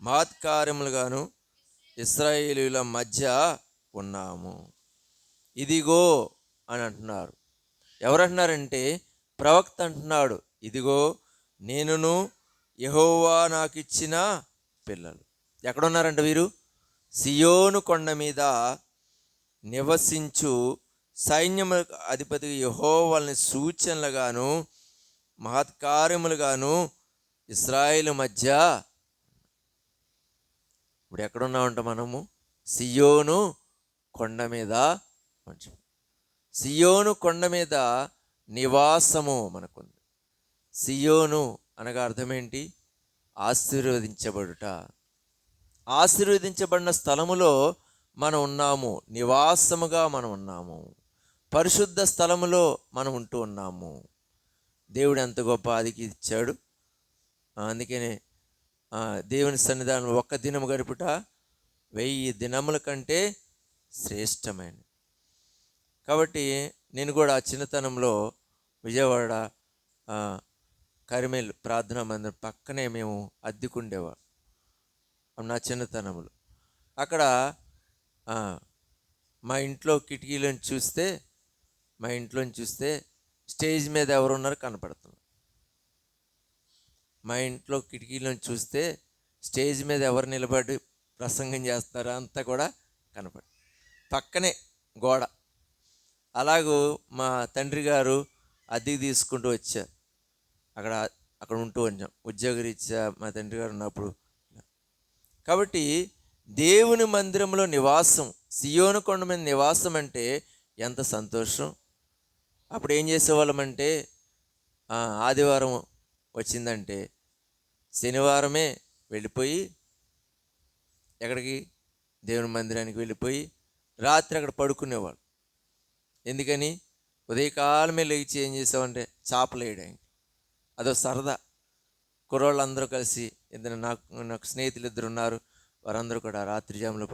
మహత్కార్యములుగాను ఇశ్రాయేలీయుల మధ్య ఉన్నాము. ఇదిగో అని అంటున్నారు. ఎవరంటున్నారంటే ప్రవక్త అంటున్నాడు, ఇదిగో నేనును యెహోవా నాకు ఇచ్చిన పిల్లలు. ఎక్కడున్నారంట వీరు? సియోను కొండ మీద నివసించు సైన్యముల అధిపతి యెహోవాని సూచనలుగాను మహత్కార్యములుగాను ఇశ్రాయేలు మధ్య. ఇప్పుడు ఎక్కడున్నామంట మనము? సియోను కొండ మీద. సియోను కొండ మీద నివాసము మనకుంది. సియోను అనగా అర్థమేంటి? ఆశీర్వదించబడుట. ఆశీర్వదించబడిన స్థలములో మనం ఉన్నాము, నివాసముగా మనం ఉన్నాము, పరిశుద్ధ స్థలములో మనం ఉంటూ ఉన్నాము. దేవుడు ఎంత గొప్ప ఆదికి ఇచ్చాడు. అందుకనే దేవుని సన్నిధానం ఒక్క దినము గడుపుట 1000 దినముల కంటే శ్రేష్టమైనది. కాబట్టి నేను కూడా ఆ చిన్నతనంలో విజయవాడ కరిమేల్ ప్రార్థనా మందిరం పక్కనే మేము అద్దెకుండేవాళ్ళం నా చిన్నతనంలో. అక్కడ మా ఇంట్లోంచి చూస్తే స్టేజ్ మీద ఎవరున్నారు కనపడుతున్నారు. మా ఇంట్లో కిటికీలోంచి చూస్తే స్టేజ్ మీద ఎవరు నిలబడి ప్రసంగం చేస్తారో అంతా కూడా కనపడు. పక్కనే గోడ. అలాగూ మా తండ్రి గారు అద్దెకి తీసుకుంటూ వచ్చారు. అక్కడ ఉంటూ వచ్చాం ఉద్యోగరీత్యా మా తండ్రి గారు ఉన్నప్పుడు. కాబట్టి దేవుని మందిరంలో నివాసం, సియోను కొండ మీద నివాసం అంటే ఎంత సంతోషం. అప్పుడు ఏం చేసేవాళ్ళమంటే ఆదివారం వచ్చిందంటే శనివారమే వెళ్ళిపోయి ఎక్కడికి, దేవుని మందిరానికి వెళ్ళిపోయి రాత్రి అక్కడ పడుకునేవాళ్ళు. ఎందుకని, ఉదయకాలమే లేచి ఏం చేసామంటే చేపలు వేయడానికి. అదో సరదా. కుర్రోళ్ళందరూ కలిసి నాకు స్నేహితులు 2 ఉన్నారు. వారందరూ కూడా రాత్రి జాములో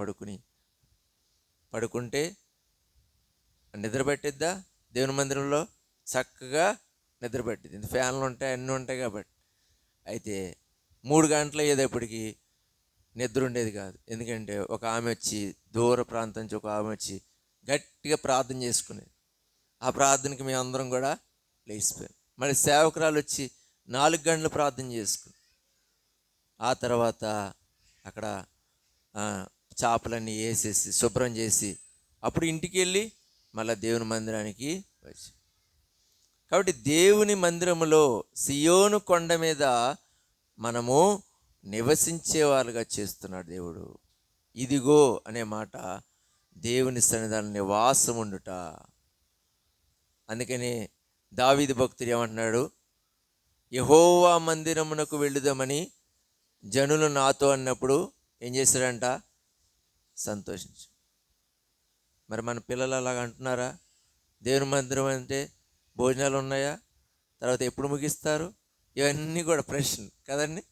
పడుకుంటే నిద్ర పెట్టిద్దా దేవుని మందిరంలో? చక్కగా నిద్ర పెట్టింది. ఫ్యాన్లు ఉంటాయి, అన్నీ ఉంటాయి కాబట్టి. అయితే 3 గంటలు అయ్యేటప్పటికి నిద్ర ఉండేది కాదు. ఎందుకంటే ఒక ఆమె వచ్చి, దూర ప్రాంతం నుంచి ఒక ఆమె వచ్చి గట్టిగా ప్రార్థన చేసుకునేది. ఆ ప్రార్థనకి మేము అందరం కూడా లేచిపోయాం. మళ్ళీ సేవకురాలు వచ్చి 4 గంటలు ప్రార్థన చేసుకుని ఆ తర్వాత అక్కడ చేపలన్నీ వేసేసి శుభ్రం చేసి అప్పుడు ఇంటికి వెళ్ళి మళ్ళీ దేవుని మందిరానికి వచ్చి. కాబట్టి దేవుని మందిరములో సియోను కొండ మీద మనము నివసించేవారుగా చేస్తున్నాడు దేవుడు. ఇదిగో అనే మాట దేవుని సన్నిధానం నివాసం ఉండుట. అందుకని దావీదు భక్తుడు ఏమంటున్నాడు, యెహోవా మందిరమునకు వెళ్ళుదామని జనులు నాతో అన్నప్పుడు ఏం చేశాడంట, సంతోషించు. మరి మన పిల్లలు అలాగ అంటున్నారా? దేవుని మందిరం అంటే భోజనాలు ఉన్నాయా, తర్వాత ఎప్పుడు ముగిస్తారు, ఇవన్నీ కూడా ప్రశ్నలు కదండి.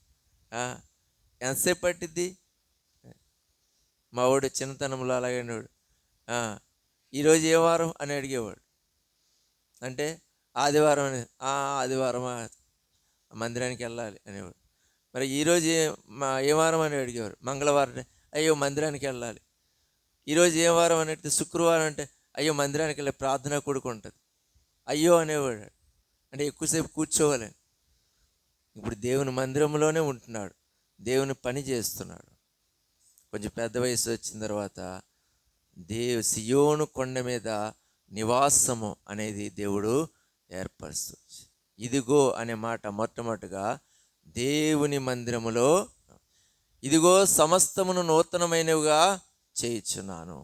ఎంతసేపు పట్టిద్ది? మా వాడు చిన్నతనంలో అలాగే వాడు ఈరోజు ఏ వారం అని అడిగేవాడు. అంటే ఆదివారం అని, ఆదివారం మందిరానికి వెళ్ళాలి అనేవాడు. మరి ఈరోజు ఏ వారం అని అడిగేవారు. మంగళవారం అయ్యో మందిరానికి వెళ్ళాలి. ఈరోజు ఏ వారం అని అడిగితే శుక్రవారం అంటే అయ్యో మందిరానికి వెళ్ళి ప్రార్థన కూడుకుంటుంది. అయ్యో అనేవాడు. అంటే ఎక్కువసేపు కూర్చోవాలని. ఇప్పుడు దేవుని మందిరంలోనే ఉంటున్నాడు, దేవుని పని చేస్తున్నాడు. కొంచెం పెద్ద వయసు వచ్చిన తర్వాత సియోను కొండ మీద నివాసము అనేది దేవుడు ఏర్పరుస్తుంది. ఇదిగో అనే మాట మొట్టమొదటిగా దేవుని మందిరములో, ఇదిగో సమస్తమును నూతనమైనవిగా చేయుచున్నాను.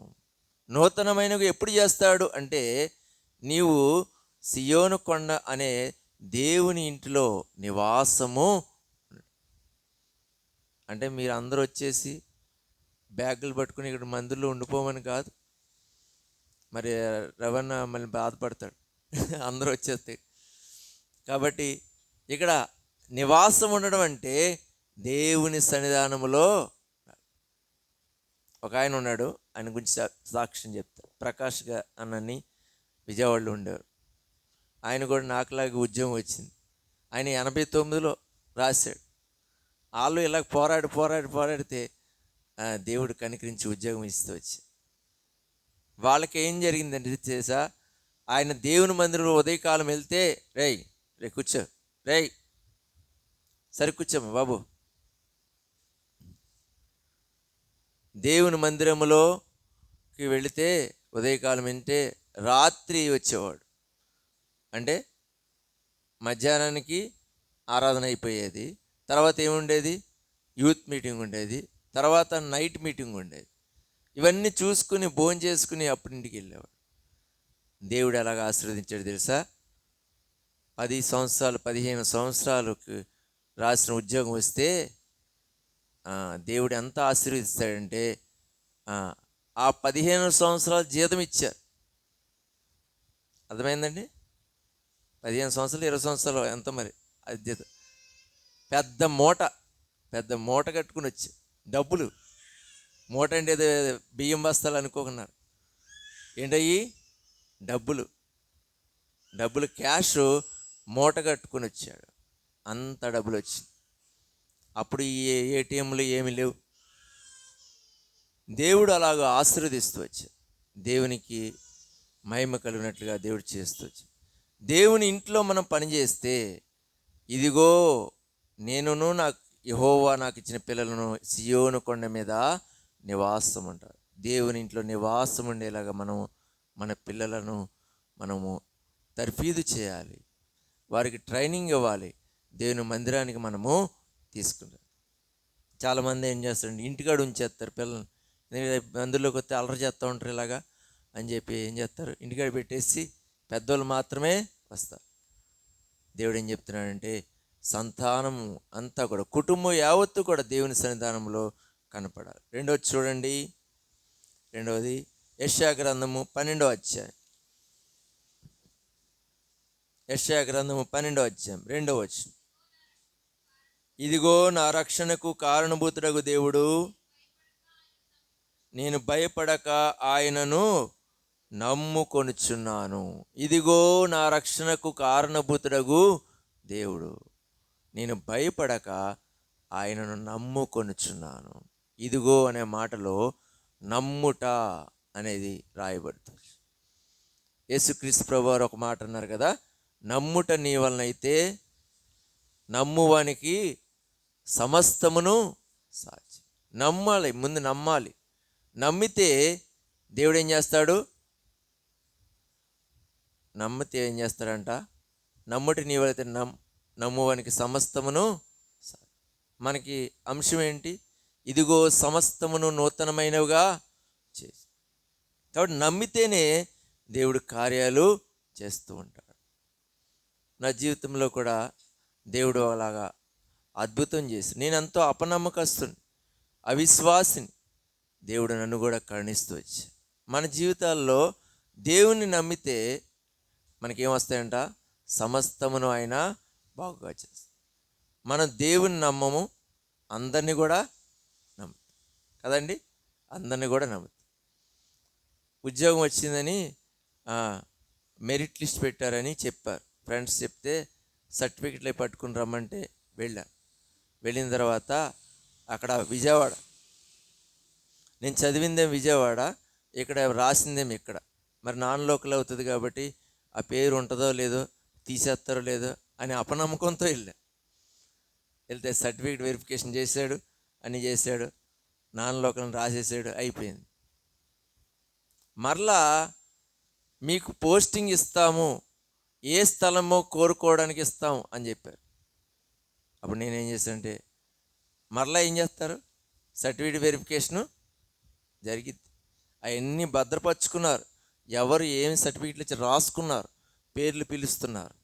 నూతనమైనవి ఎప్పుడు చేస్తాడు అంటే, నీవు సియోను కొండ అనే దేవుని ఇంటిలో నివాసము. అంటే మీరు అందరూ వచ్చేసి బ్యాగులు పట్టుకుని ఇక్కడ మందిరంలో ఉండిపోమని కాదు. మరి రవణ మళ్ళీ బాధపడతాడు అందరూ వచ్చేస్తే. కాబట్టి ఇక్కడ నివాసం ఉండడం అంటే దేవుని సన్నిధానములో. ఒక ఆయన ఉన్నాడు, ఆయన గురించి సాక్ష్యం చెప్తారు. ప్రకాష్గా అన్నని విజయవాడలో ఉండేవారు. ఆయన కూడా నాకులాగే ఉద్యోగం వచ్చింది. ఆయన 89లో రాశాడు. వాళ్ళు ఇలా పోరాడితే దేవుడు కనికరించి ఉద్యోగం ఇస్తూ వచ్చి, వాళ్ళకి ఏం జరిగిందంటే చేసా, ఆయన దేవుని మందిరంలో ఉదయకాలం వెళ్తే రే కూర్చో, సరే కూర్చోమ్మా బాబు. దేవుని మందిరములోకి వెళితే ఉదయకాలం వింటే రాత్రి వచ్చేవాడు. అంటే మధ్యాహ్నానికి ఆరాధన అయిపోయేది, తర్వాత ఏముండేది, యూత్ మీటింగ్ ఉండేది, తర్వాత నైట్ మీటింగ్ ఉండేది. ఇవన్నీ చూసుకుని భోజనం చేసుకుని అప్పుడు ఇంటికి వెళ్ళేవాడు. దేవుడు ఎలాగ ఆశీర్వదించాడు తెలుసా? 10 సంవత్సరాలు 15 సంవత్సరాలకు రాసిన ఉద్యోగం వస్తే దేవుడు ఎంత ఆశీర్వదిస్తాడంటే ఆ 15 సంవత్సరాలు జీతం ఇచ్చారు. అర్థమైందండి? 15 సంవత్సరాలు 20 సంవత్సరాలు ఎంత మరి అది జీతం. పెద్ద మూట కట్టుకుని వచ్చి డబ్బులు. మూట అంటే ఏదో బియ్యం బస్తాలు అనుకోకున్నారు. ఏంటయ్యి? డబ్బులు క్యాష్ మూట కట్టుకుని వచ్చాడు. అంత డబ్బులు వచ్చింది. అప్పుడు ఈ ఏటీఎంలు ఏమీ లేవు. దేవుడు అలాగ ఆశీర్వదిస్తూ వచ్చాడు. దేవునికి మహిమ కలిగినట్లుగా దేవుడు చేస్తూ వచ్చాడు. దేవుని ఇంట్లో మనం పనిచేస్తే, ఇదిగో నేనును నాకు యెహోవా నాకు ఇచ్చిన పిల్లలను సియోను కొండ మీద నివాసం ఉంటారు. దేవుని ఇంట్లో నివాసం ఉండేలాగా మన పిల్లలను మనము తర్ఫీదు చేయాలి, వారికి ట్రైనింగ్ ఇవ్వాలి. దేవుని మందిరానికి మనము తీసుకుంటాం. చాలామంది ఏం చేస్తారండి, ఇంటికాడ ఉంచేస్తారు పిల్లల్ని. మందులోకి వస్తే అల్లరి చేస్తూ ఉంటారు ఇలాగా అని చెప్పి ఏం చేస్తారు, ఇంటికాడ పెట్టేసి పెద్దోళ్ళు మాత్రమే వస్తారు. దేవుడు ఏం చెప్తున్నాడంటే, సంతానము అంతా కూడా, కుటుంబం యావత్తు కూడా దేవుని సన్నిధానంలో కనపడాలి. రెండవది చూడండి, యెషయా గ్రంథము 12వ అధ్యాయం. యెషయా గ్రంథము 12వ అధ్యాయం 2వ వచనం. ఇదిగో నా రక్షణకు కారణభూతుడగు దేవుడు, నేను భయపడక ఆయనను నమ్ముకొనుచున్నాను. ఇదిగో నా రక్షణకు కారణభూతుడగు దేవుడు, నేను భయపడక ఆయనను నమ్ముకొనుచున్నాను. ఇదిగో అనే మాటలో నమ్ముట అనేది రాయబడుతుంది. యేసుక్రీస్తు ప్రభువారు ఒక మాట అన్నారు కదా, నమ్ముట నీ వలనైతే నమ్మువానికి సమస్తమును సాధ్యం. నమ్మాలి, ముందు నమ్మాలి. నమ్మితే దేవుడు ఏం చేస్తాడు? నమ్మితే ఏం చేస్తాడంట? నమ్ముట నీ వలనైతే నమ్మువానికి సమస్తమును. మనకి అంశం ఏంటి? ఇదిగో సమస్తమును నూతనమైనవిగా చేసి. కాబట్టి నమ్మితేనే దేవుడు కార్యాలు చేస్తూ ఉంటాడు. నా జీవితంలో కూడా దేవుడు అలాగా అద్భుతం చేసి, నేను ఎంతో అపనమ్మకస్తుని, అవిశ్వాసిని, దేవుడు నన్ను కూడా కరుణిస్తూ వచ్చి, మన జీవితాల్లో దేవుని నమ్మితే మనకేమొస్తాయంట? సమస్తమును ఆయన బాగుగా చేస్తాడు. మనం దేవుని నమ్మము, అందరినీ కూడా నమ్ముతాం కదండి, అందరినీ కూడా నమ్ముతాం. ఉద్యోగం వచ్చిందని మెరిట్ లిస్ట్ పెట్టారని చెప్పారు. ఫ్రెండ్స్ చెప్తే సర్టిఫికెట్లు పట్టుకుని రమ్మంటే వెళ్ళిన తర్వాత అక్కడ విజయవాడ, నేను చదివిందేం విజయవాడ, ఇక్కడ రాసిందేం ఇక్కడ. మరి నాన్ లోకల్ అవుతుంది కాబట్టి ఆ పేరు ఉంటుందో లేదో, తీసేస్తారో లేదో అని అపనమ్మకంతో వెళ్తే సర్టిఫికెట్ వెరిఫికేషన్ చేశాడు, అన్నీ చేశాడు, నాన్ లోకల్ని రాసేసాడు, అయిపోయింది. మరలా మీకు పోస్టింగ్ ఇస్తాము, ఏ స్థలమో కోరుకోవడానికి ఇస్తాము అని చెప్పారు. అప్పుడు నేనేం చేశానంటే, మరలా ఏం చేస్తారు, సర్టిఫికేట్ వెరిఫికేషను జరిగింది. అవన్నీ భద్రపరుచుకున్నారు. ఎవరు ఏమి సర్టిఫికెట్లు ఇచ్చి రాసుకున్నారు, పేర్లు పిలుస్తున్నారు.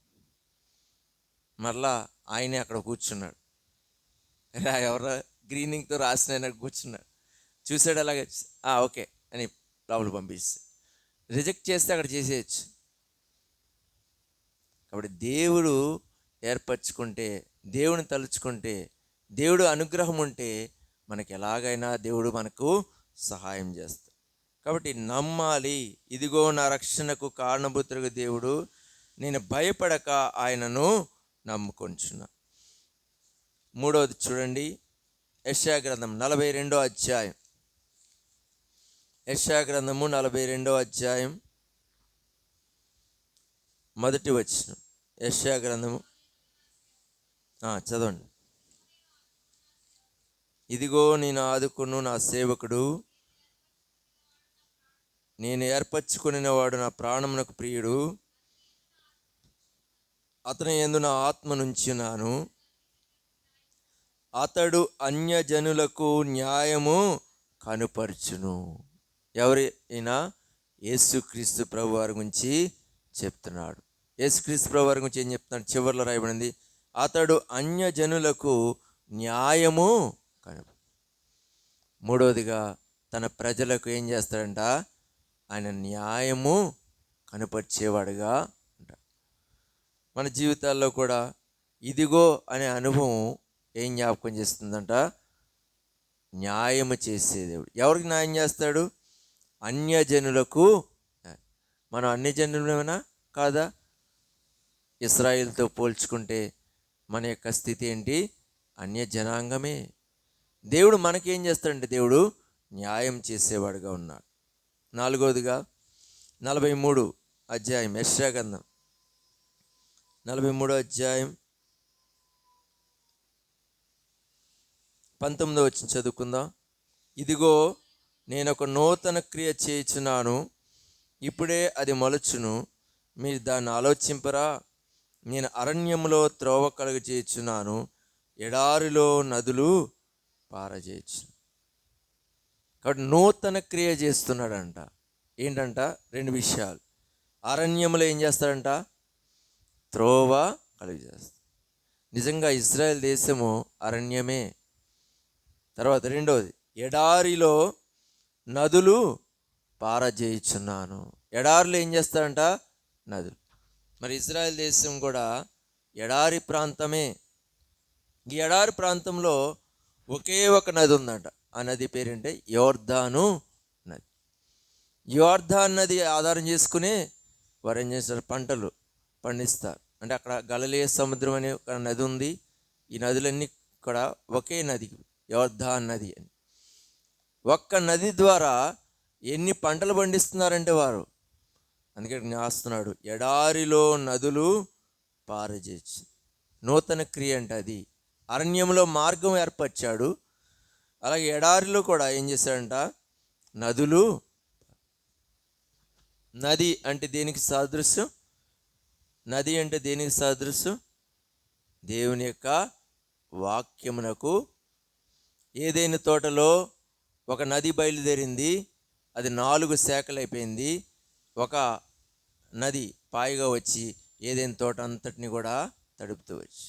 మరలా ఆయనే అక్కడ కూర్చున్నాడు, ఎవరో గ్రీనింగ్తో రాసిన కూర్చున్నాడు. చూసాడు, అలాగే ఓకే అని లోపల పంపిస్తే, రిజెక్ట్ చేస్తే అక్కడ చేసేయచ్చు. కాబట్టి దేవుడు ఏర్పరచుకుంటే, దేవుని తలుచుకుంటే, దేవుడు అనుగ్రహం ఉంటే మనకి ఎలాగైనా దేవుడు మనకు సహాయం చేస్తాడు. కాబట్టి నమ్మాలి. ఇదిగో నా రక్షణకు కారణభూతుడు దేవుడు, నేను భయపడక ఆయనను నమ్ముకొంచున్నా. మూడవది చూడండి, యెషయా గ్రంథం 42వ అధ్యాయం. యెషయా గ్రంథము 42వ అధ్యాయం మొదటి వచనం. యెషయా గ్రంథము చదవండి. ఇదిగో నేను ఆదుకును నా సేవకుడు, నేను ఏర్పరచుకుని వాడు నా ప్రాణమునకు ప్రియుడు, అతని యందు నా ఆత్మ నుంచున్నాను, అతడు అన్యజనులకు న్యాయము కనుపరుచును. ఎవరైనా? యేసుక్రీస్తు ప్రభు వారి గురించి చెప్తున్నాడు. యేసుక్రీస్తు ప్రభు వారి గురించి ఏం చెప్తున్నాడు? చివరిలో రాయబడింది, అతడు అన్యజనులకు న్యాయము కనుపరు. మూడవదిగా తన ప్రజలకు ఏం చేస్తాడంట, ఆయన న్యాయము కనపరిచేవాడుగా ఉంటాడు. మన జీవితాల్లో కూడా ఇదిగో అనే అనుభవం ఏం జ్ఞాపకం చేస్తుందంట, న్యాయము చేసే దేవుడు. ఎవరికి న్యాయం చేస్తాడు? అన్యజనులకు. మనం అన్యజనులమేనా కాదా? ఇశ్రాయేలుతో పోల్చుకుంటే మన యొక్క స్థితి ఏంటి? అన్యజనాంగమే. దేవుడు మనకేం చేస్తాడంటే దేవుడు న్యాయం చేసేవాడుగా ఉన్నాడు. నాలుగవదిగా 43 అధ్యాయం యెషయా గ్రంథం 43 అధ్యాయం 19 వచ్చి చదువుకుందాం. ఇదిగో నేను ఒక నూతన క్రియ చేయుచున్నాను, ఇప్పుడే అది మొలచును, మీరు దాన్ని ఆలోచింపరా? నేను అరణ్యములో త్రోవ కలుగ చేయుచున్నాను, ఎడారిలో నదులు పారజేయచ్చు. కాబట్టి నూతన క్రియ చేస్తున్నాడంట. ఏంటంట? 2 విషయాలు. అరణ్యములో ఏం చేస్తాడంట? త్రోవ కలుగ చేస్తాడు. నిజంగా ఇజ్రాయెల్ దేశము అరణ్యమే. తర్వాత రెండోది, ఎడారిలో నదులు పారజేయుచున్నాను. ఎడారిలో ఏం చేస్తాడంట? నదులు. మరి ఇజ్రాయెల్ దేశం కూడా ఎడారి ప్రాంతమే. ఈ ఎడారి ప్రాంతంలో ఒకే ఒక నది ఉందంట. ఆ నది పేరేంటే యోర్దాను నది. యోర్దాన్ నది ఆధారం చేసుకుని వారు ఏం చేస్తారు? పంటలు పండిస్తారు. అంటే అక్కడ గలిలయ సముద్రం అనే ఒక నది ఉంది. ఈ నదులన్నీ కూడా ఒకే నది, యోర్దాన్ నది అని. ఒక్క నది ద్వారా ఎన్ని పంటలు పండిస్తున్నారంటే వారు. అందుకే రాస్తున్నాడు, ఎడారిలో నదులు పారజేయచ్చు. నూతన క్రియ అంటే అది. అరణ్యంలో మార్గం ఏర్పరిచాడు, అలాగే ఎడారిలో కూడా ఏం చేశాడంట? నదులు. నది అంటే దేనికి సాదృశ్యం? నది అంటే దేనికి సాదృశ్యం? దేవుని యొక్క వాక్యమునకు. ఏదైనా తోటలో ఒక నది బయలుదేరింది, అది 4 శాఖలు అయిపోయింది. ఒక నది పాయిగా వచ్చి ఏదైనా తోట అంతటిని కూడా తడుపుతూ వచ్చి.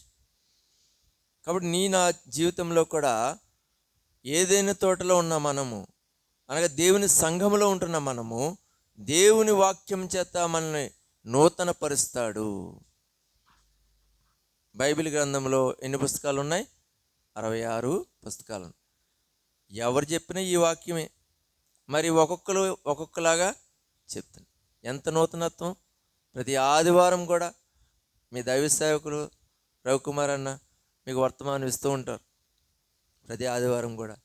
కాబట్టి నా జీవితంలో కూడా ఏదైనా తోటలో ఉన్న మనము, అనగా దేవుని సంఘములో ఉంటున్న మనము, దేవుని వాక్యం చేత మనల్ని నూతన పరుస్తాడు. బైబిల్ గ్రంథంలో ఎన్ని పుస్తకాలు ఉన్నాయి? 66 పుస్తకాలు. ఎవరు చెప్పినా ఈ వాక్యమే. మరి ఒక్కొక్కరు ఒక్కొక్కలాగా చెప్తాను. ఎంత నూతనత్వం! ప్రతి ఆదివారం కూడా మీ దైవ సేవకులు రవికుమార్ అన్న మీకు వర్తమానం ఇస్తూ ఉంటారు ప్రతి ఆదివారం కూడా.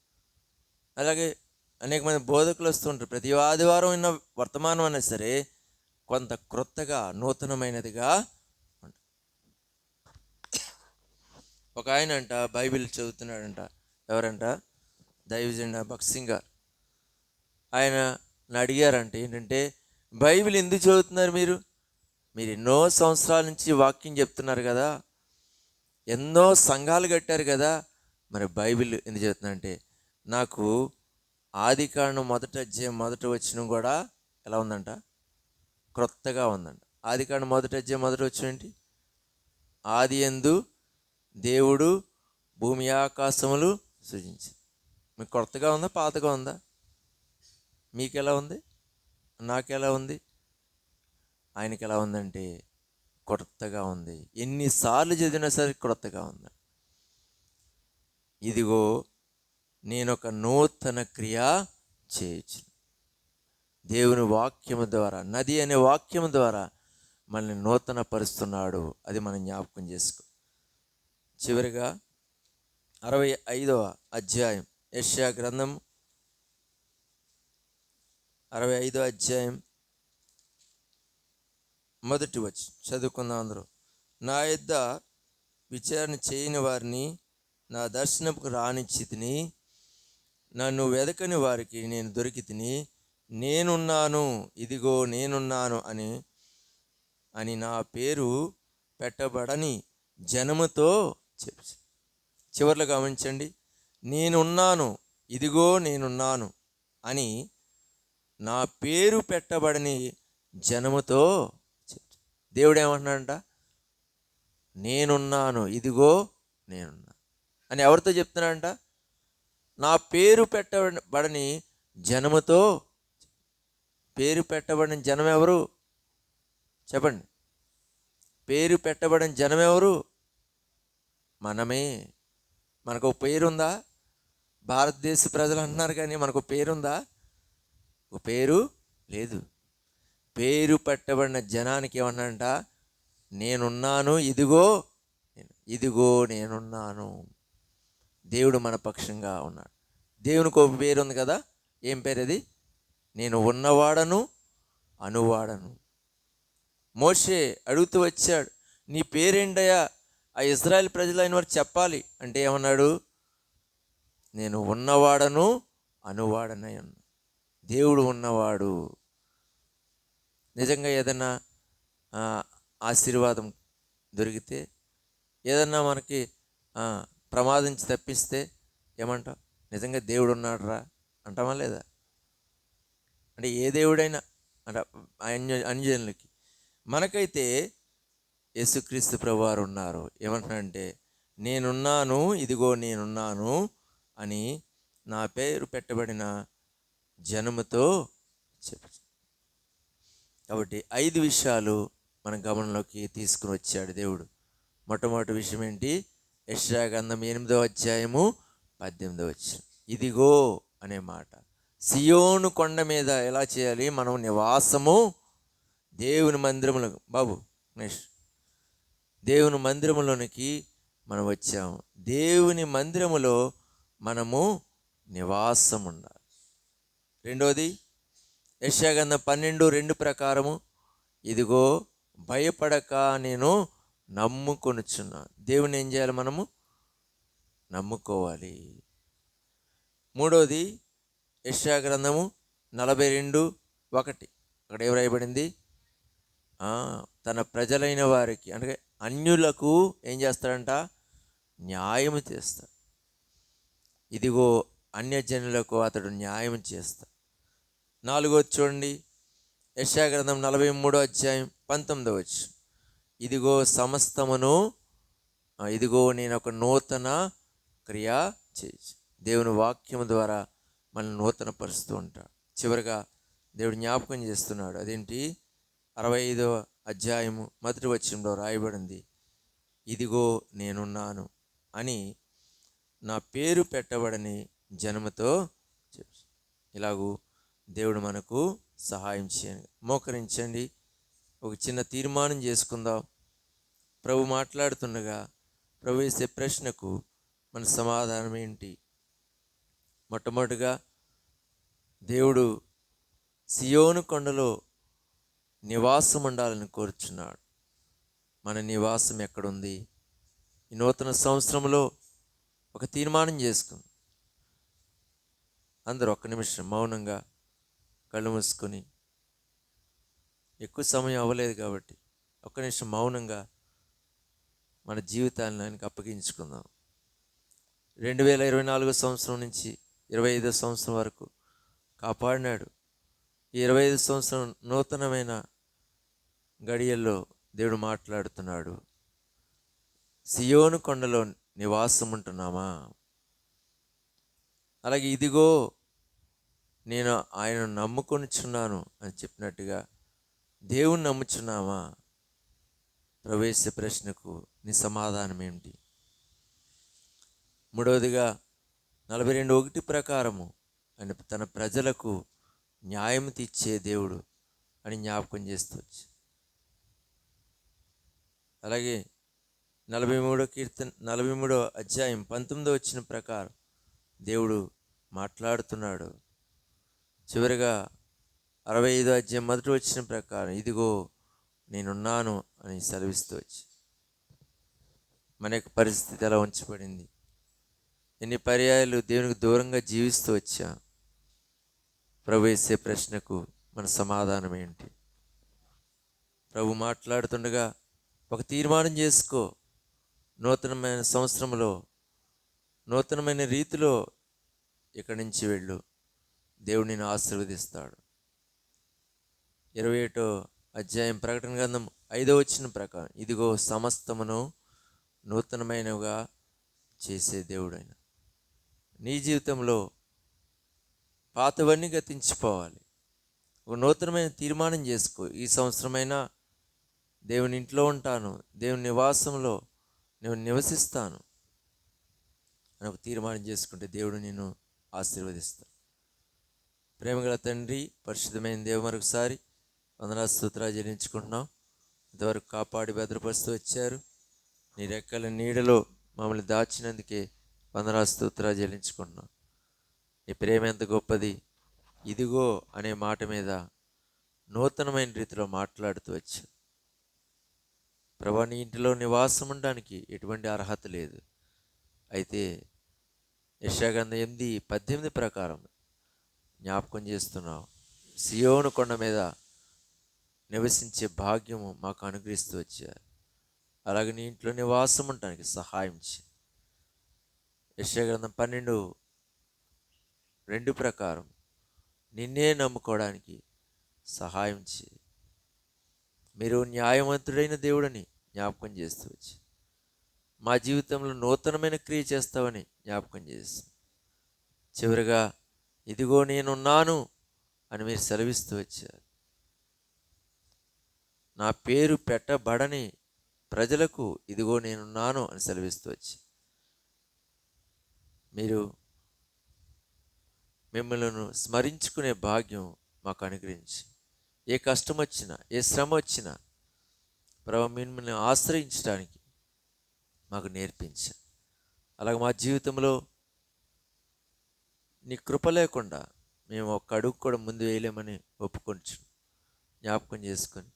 అలాగే అనేక మంది బోధకులు వస్తూ ఉంటారు. ప్రతి ఆదివారం ఉన్న వర్తమానం అయినా సరే కొంత క్రొత్తగా నూతనమైనదిగా ఉంటుంది. ఒక ఆయన అంట బైబిల్ చదువుతున్నాడంట. ఎవరంట? దైవజన భక్త్ సింగ్ గారు. ఆయన అడిగారంట, ఏంటంటే, బైబిల్ ఎందుకు చదువుతున్నారు మీరు? మీరు ఎన్నో సంవత్సరాల నుంచి వాక్యం చెప్తున్నారు కదా, ఎన్నో సంఘాలు కట్టారు కదా, మరి బైబిల్ ఎందుకు చదువుతున్నారంటే, నాకు ఆదికాండం 1వ అధ్యాయం 1వ వచనం కూడా ఎలా ఉందంట? క్రొత్తగా ఉందంట. ఆదికాండం 1వ అధ్యాయం 1వ వచనం ఏంటి? ఆది యందు దేవుడు భూమి ఆకాశములు సృజించి. మీకు కొత్తగా ఉందా? పాతగా ఉందా? మీకు ఎలా ఉంది? నాకు ఎలా ఉంది? ఆయనకి ఎలా ఉందంటే కొత్తగా ఉంది. ఎన్నిసార్లు చదివినా సరే కొత్తగా ఉంది. ఇదిగో నేను ఒక నూతన క్రియ చేయొచ్చు. దేవుని వాక్యము ద్వారా, నది అనే వాక్యము ద్వారా మనల్ని నూతన పరుస్తున్నాడు. అది మనం జ్ఞాపకం చేసుకో. చివరిగా 65వ అధ్యాయం యెషయా గ్రంథం 65వ అధ్యాయం 1వ వచనం చదువుకుందాం అందరూ. నా యొద్ద విచారణ చేయని వారిని నా దర్శనముకు రానిచ్చి తిని, నన్ను వెదకని వారికి నేను దొరికి తిని, నేనున్నాను, ఇదిగో నేనున్నాను అని నా పేరు పెట్టబడని జనముతో చెప్పు. చివర్లో గమనించండి, నేనున్నాను, ఇదిగో నేనున్నాను అని నా పేరు పెట్టబడని జనముతో చెప్పు. దేవుడు ఏమంటున్నాడంట? నేనున్నాను, ఇదిగో నేనున్నాను అని ఎవరితో చెప్తున్నాడంట? నా పేరు పెట్టబడని జనముతో. పేరు పెట్టబడిన జనం ఎవరు చెప్పండి? పేరు పెట్టబడిన జనం ఎవరు? మనమే. మనకు ఒక పేరుందా? భారతదేశ ప్రజలు అంటున్నారు కానీ మనకు పేరుందా? ఒక పేరు లేదు. పేరు పెట్టబడిన జనానికి ఏమన్నాడంట? నేనున్నాను, ఇదిగో నేనున్నాను. దేవుడు మన పక్షంగా ఉన్నాడు. దేవునికి ఒక పేరు ఉంది కదా. ఏం పేరు అది? నేను ఉన్నవాడను, అనువాడను. మోషే అడుగుతూ వచ్చాడు, నీ పేరేంటయ్యా? ఆ ఇజ్రాయెల్ ప్రజలైన వారు చెప్పాలి అంటే ఏమన్నాడు? నేను ఉన్నవాడను, అనువాడనై ఉన్నా. దేవుడు ఉన్నవాడు. నిజంగా ఏదైనా ఆశీర్వాదం దొరికితే, ఏదన్నా మనకి ప్రమాదించి తప్పిస్తే ఏమంటాం? నిజంగా దేవుడు ఉన్నాడు రా అంటామా లేదా? అంటే ఏ దేవుడైనా అంటే అన్యజనులకి. మనకైతే యేసుక్రీస్తు ప్రభువారు ఉన్నారు. ఏమంటున్నాడంటే నేనున్నాను, ఇదిగో నేనున్నాను అని నా పేరు పెట్టబడిన జనముతో చెప్పు. కాబట్టి 5 విషయాలు మన గమనంలోకి తీసుకుని వచ్చాడు దేవుడు. మొట్టమొదటి విషయం ఏంటి? యెషయా గ్రంథం 8వ అధ్యాయము 18వ వచనం. ఇదిగో అనే మాట. సియోను కొండ మీద ఎలా చేయాలి? మనం నివాసము దేవుని మందిరములో. బాబు నెక్స్ట్, దేవుని మందిరములోనికి మనం వచ్చాము. దేవుని మందిరములో మనము నివాసం ఉండాలి. రెండోది యెషయా గ్రంథం 12:2 ప్రకారము ఇదిగో భయపడక నేను నమ్ముకొనుచున్నాను. దేవుని ఏం చేయాలి? మనము నమ్ముకోవాలి. మూడోది యెషయా గ్రంథము 42:1 అక్కడ ఏం రాయబడింది? తన ప్రజలైన వారికి అంటే అన్యులకు ఏం చేస్తాడంట? న్యాయం చేస్తాడు. ఇదిగో అన్యజనులకు అతడు న్యాయం చేస్తాడు. నాలుగోది చూడండి, యెషయా గ్రంథం 43వ అధ్యాయం 19వ వచనం. ఇదిగో సమస్తమును, ఇదిగో నేను ఒక నూతన క్రియ చేసి. దేవుని వాక్యం ద్వారా మనల్ని నూతన పరుస్తూ ఉంటాడు. చివరిగా దేవుడు జ్ఞాపకం చేస్తున్నాడు. అదేంటి? 65వ అధ్యాయము 1వ వచనంలో రాయబడింది, ఇదిగో నేనున్నాను అని నా పేరు పెట్టబడని జనముతో చెప్పు. ఇలాగూ దేవుడు మనకు సహాయం చేయండి. మోకరించండి. ఒక చిన్న తీర్మానం చేసుకుందాం. ప్రభు మాట్లాడుతుండగా ప్రభు వేసే ప్రశ్నకు మన సమాధానం ఏంటి? మొట్టమొదటిగా దేవుడు సియోను కొండలో నివాసం ఉండాలని కోరుచున్నాడు. మన నివాసం ఎక్కడుంది? ఈ నూతన సంవత్సరంలో ఒక తీర్మానం చేసుకుంది. అందరూ ఒక్క నిమిషం మౌనంగా కళ్ళు మూసుకొని, ఎక్కువ సమయం అవ్వలేదు కాబట్టి ఒక్క నిమిషం మౌనంగా మన జీవితాలను ఆయనకు అప్పగించుకుందాం. 2024 సంవత్సరం నుంచి 25 సంవత్సరం వరకు కాపాడినాడు. ఈ 25 సంవత్సరం నూతనమైన గడియల్లో దేవుడు మాట్లాడుతున్నాడు. సియోను కొండలో నివాసం ఉంటున్నామా? అలాగే ఇదిగో నేను ఆయనను నమ్ముకొనిచున్నాను అని చెప్పినట్టుగా దేవుని నమ్ముచున్నామా? ప్రవేశ ప్రశ్నకు నీ సమాధానం ఏమిటి? మూడవదిగా 42:1 ప్రకారము ఆయన తన ప్రజలకు న్యాయం తీర్చే దేవుడు అని జ్ఞాపకం చేస్తూ వచ్చి, అలాగే 43వ అధ్యాయం 19వ వచనం ప్రకారం దేవుడు మాట్లాడుతున్నాడు. చివరిగా 65వ అధ్యాయం 1వ వచనం ప్రకారం ఇదిగో నేనున్నాను అని సెలవిస్తూ వచ్చి, మన యొక్క పరిస్థితి ఎలా ఉంచబడింది? ఎన్ని పర్యాయాలు దేవునికి దూరంగా జీవిస్తూ వచ్చా? ప్రభు వేసే ప్రశ్నకు మన సమాధానం ఏంటి? ప్రభు మాట్లాడుతుండగా ఒక తీర్మానం చేసుకో. నూతనమైన సంవత్సరంలో నూతనమైన రీతిలో ఇక్కడి నుంచి వెళ్ళు. దేవుడు నిన్ను ఆశీర్వదిస్తాడు. 21వ అధ్యాయం ప్రకటన గ్రంథం 5వ వచనం ప్రకారం ఇదిగో సమస్తమును నూతనమైనవిగా చేసే దేవుడు ఆయన. నీ జీవితంలో పాతవన్నీ గతించిపోవాలి. ఒక నూతనమైన తీర్మానం చేసుకో. ఈ సంవత్సరమైనా దేవుని ఇంట్లో ఉంటాను, దేవుని నివాసంలో నేను నివసిస్తాను అని ఒక తీర్మానం చేసుకుంటే దేవుడు నిన్ను ఆశీర్వదిస్తాడు. ప్రేమగల తండ్రి, పరిశుద్ధమైన దేవ, మరొకసారి వందనాలు స్తోత్రాలు చెల్లించుకుంటున్నాం. ఇంతవరకు కాపాడి భద్రపరుస్తూ వచ్చారు. నీ రెక్కల నీడలో మమ్మల్ని దాచినందుకే వందనాలు స్తోత్రాలు చెల్లించుకుంటున్నాం. నీ ప్రేమ ఎంత గొప్పది. ఇదిగో అనే మాట మీద నూతనమైన రీతిలో మాట్లాడుతూ వచ్చారు. ప్రభా, నీ ఇంటిలో నివాసం ఉండడానికి ఎటువంటి అర్హత లేదు. అయితే యెషయా గ్రంథం 8:18 ప్రకారం జ్ఞాపకం చేస్తున్నావు. సియోను కొండ మీద నివసించే భాగ్యము మాకు అనుగ్రహిస్తూ వచ్చారు. అలాగే నీ ఇంట్లో నివాసం ఉండడానికి సహాయం చేయి. యెషయా గ్రంథం 12:2 ప్రకారం నిన్నే నమ్ముకోవడానికి సహాయం చేయి. మీరు న్యాయవంతుడైన దేవుడని జ్ఞాపకం చేస్తూ వచ్చి మా జీవితంలో నూతనమైన క్రియ చేస్తావని జ్ఞాపకం చేసి చివరిగా ఇదిగో నేనున్నాను అని మీరు సెలవిస్తూ వచ్చారు. నా పేరు పెట్టబడని ప్రజలకు ఇదిగో నేనున్నాను అని సెలవిస్తూ వచ్చి మీరు మిమ్మల్ని స్మరించుకునే భాగ్యం మాకు అనుగ్రహించి, ఏ కష్టం వచ్చినా, ఏ శ్రమ వచ్చినా ప్రభు మిమ్మల్ని ఆశ్రయించడానికి మాకు నేర్పించు. అలాగే మా జీవితంలో నీ కృప లేకుండా మేము ఒక్క అడుగు కూడా ముందు వేయలేమని ఒప్పుకొంచు జ్ఞాపకం చేసుకొని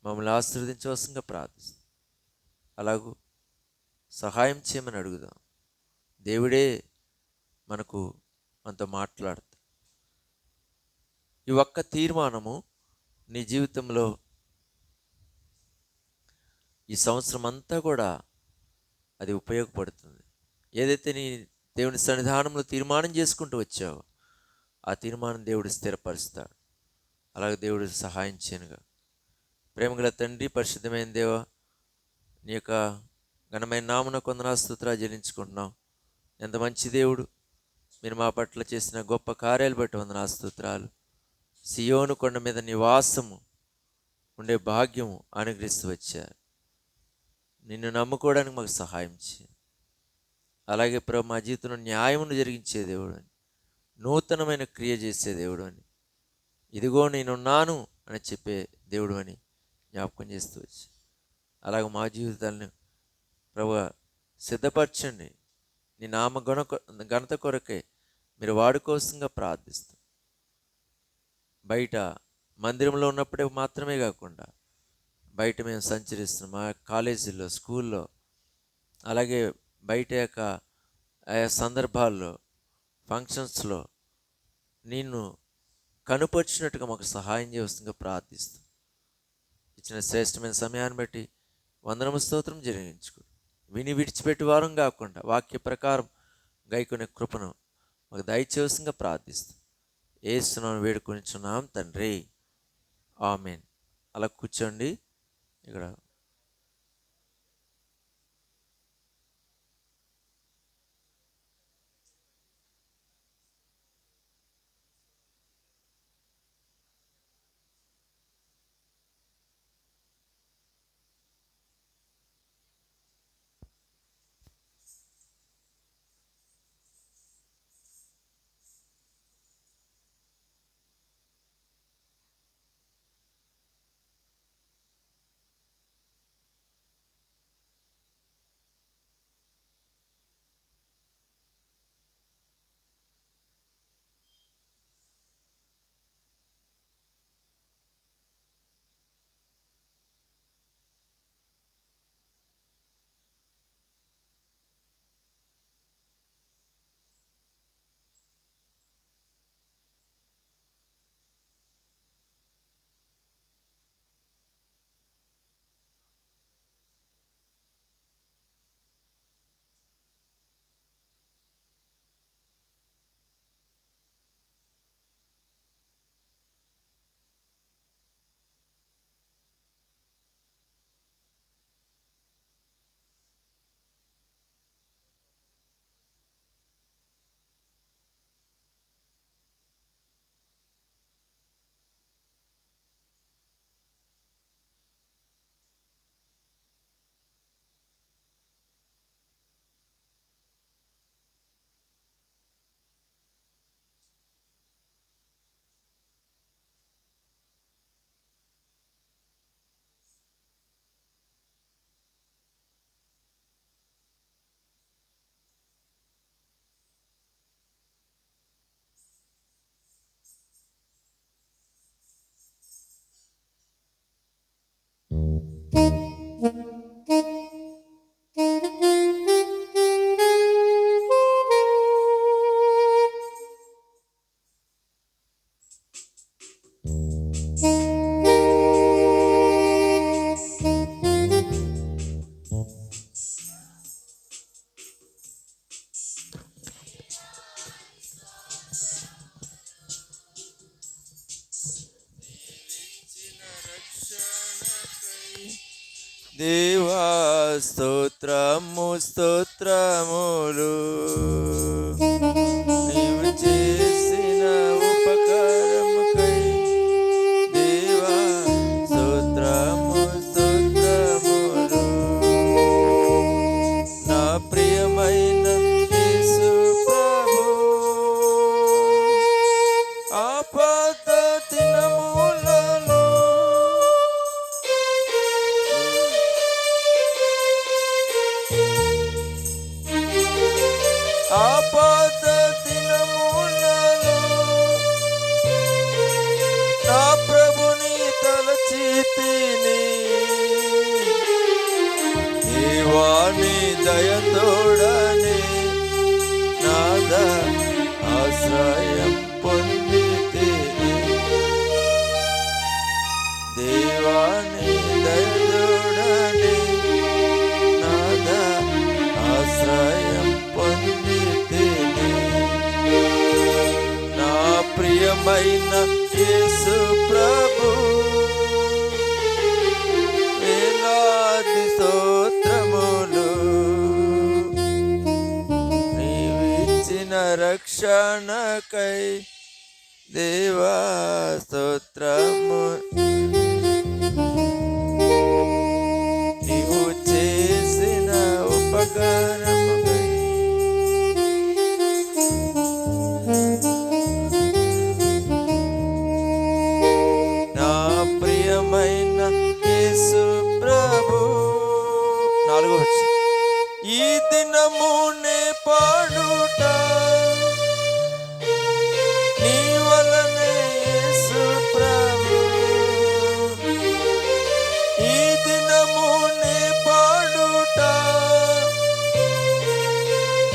మమ్మల్ని ఆశీర్వదించవలసిందిగా ప్రార్థిస్తాం. అలాగూ సహాయం చేయమని అడుగుదాం. దేవుడే మనకు మనతో మాట్లాడుతాడు. ఈ ఒక్క తీర్మానము నీ జీవితంలో ఈ సంవత్సరం అంతా కూడా అది ఉపయోగపడుతుంది. ఏదైతే నీ దేవుని సన్నిధానంలో తీర్మానం చేసుకుంటూ వచ్చావో ఆ తీర్మానం దేవుడు స్థిరపరుస్తాడు. అలాగే దేవుడు సహాయం చేయనుగా. ప్రేమగల తండ్రి, పరిశుద్ధమైన దేవ, నీ యొక్క ఘనమైన నామమునకు వందనాలు స్తుతులు చెల్లించుకుంటున్నాం. ఎంత మంచి దేవుడు. మీరు మా పట్ల చేసిన గొప్ప కార్యాలు బట్టి వందనాలు స్తుతులు. సియోను కొండ మీద నివాసము ఉండే భాగ్యము అనుగ్రహిస్తూ వచ్చారు. నిన్ను నమ్ముకోవడానికి మాకు సహాయం చేయి. అలాగే ప్రభు, మా జీవితంలో న్యాయమును జరిగించే దేవుడు అని, నూతనమైన క్రియ చేసే దేవుడు అని, ఇదిగో నేనున్నాను అని చెప్పే దేవుడు అని జ్ఞాపకం చేస్తూ వచ్చి అలాగే మా జీవితాలను ప్రభు సిద్ధపరచండి. నీ నామ ఘనత కొరకే మీరు వాడుకోసంగా ప్రార్థిస్తాం. బయట మందిరంలో ఉన్నప్పుడే మాత్రమే కాకుండా బయట మేము సంచరిస్తున్నాం, మా కాలేజీల్లో, స్కూల్లో, అలాగే బయట యొక్క ఆయా సందర్భాల్లో, ఫంక్షన్స్లో నిన్ను కనుపరిచినట్టుగా మాకు సహాయం చేయవలసిందిగా ప్రార్థిస్తాం. ఇచ్చిన శ్రేష్టమైన సమయాన్ని బట్టి వందనము స్తోత్రం జరిగించుకో. విని విడిచిపెట్టి వారం కాకుండా వాక్య ప్రకారం గైకొనే కృపను మాకు దయచేవలసిందిగా ప్రార్థిస్తాం. యేసునామమున వేడుకొనిచున్నాం తండ్రి, ఆమేన్. అలా కూర్చోండి. ఇక్కడ దేవా స్తోత్రము స్తోత్రములు, నీవు చేసిన ఉపకారముకై దేవా స్తోత్రము స్తోత్రములు. నా ప్రియమైన యేసు ప్రభు, ఆపద దినములలో ఆపద దినములలో నా ప్రభుని తలచితిని. దేవాని దయతోడని నాద ఆశ్రయం పొందితిని. దేవాని దయతోడని నాద ఆశ్రయం పొందితిని. నా ప్రియమైన యేసు ప్రభు, వేలాది స్తోత్రములు, నీవిచ్చిన రక్షణకై దేవా స్తోత్రము. నీవు చేసిన ఉపకారముకై నా ప్రియమైన యేసు ప్రభు. 4వ వచనం. ఈ దినమునే పాడుట నీ వలనే యేసు ప్రభు. ఈ దినమునే పాడుట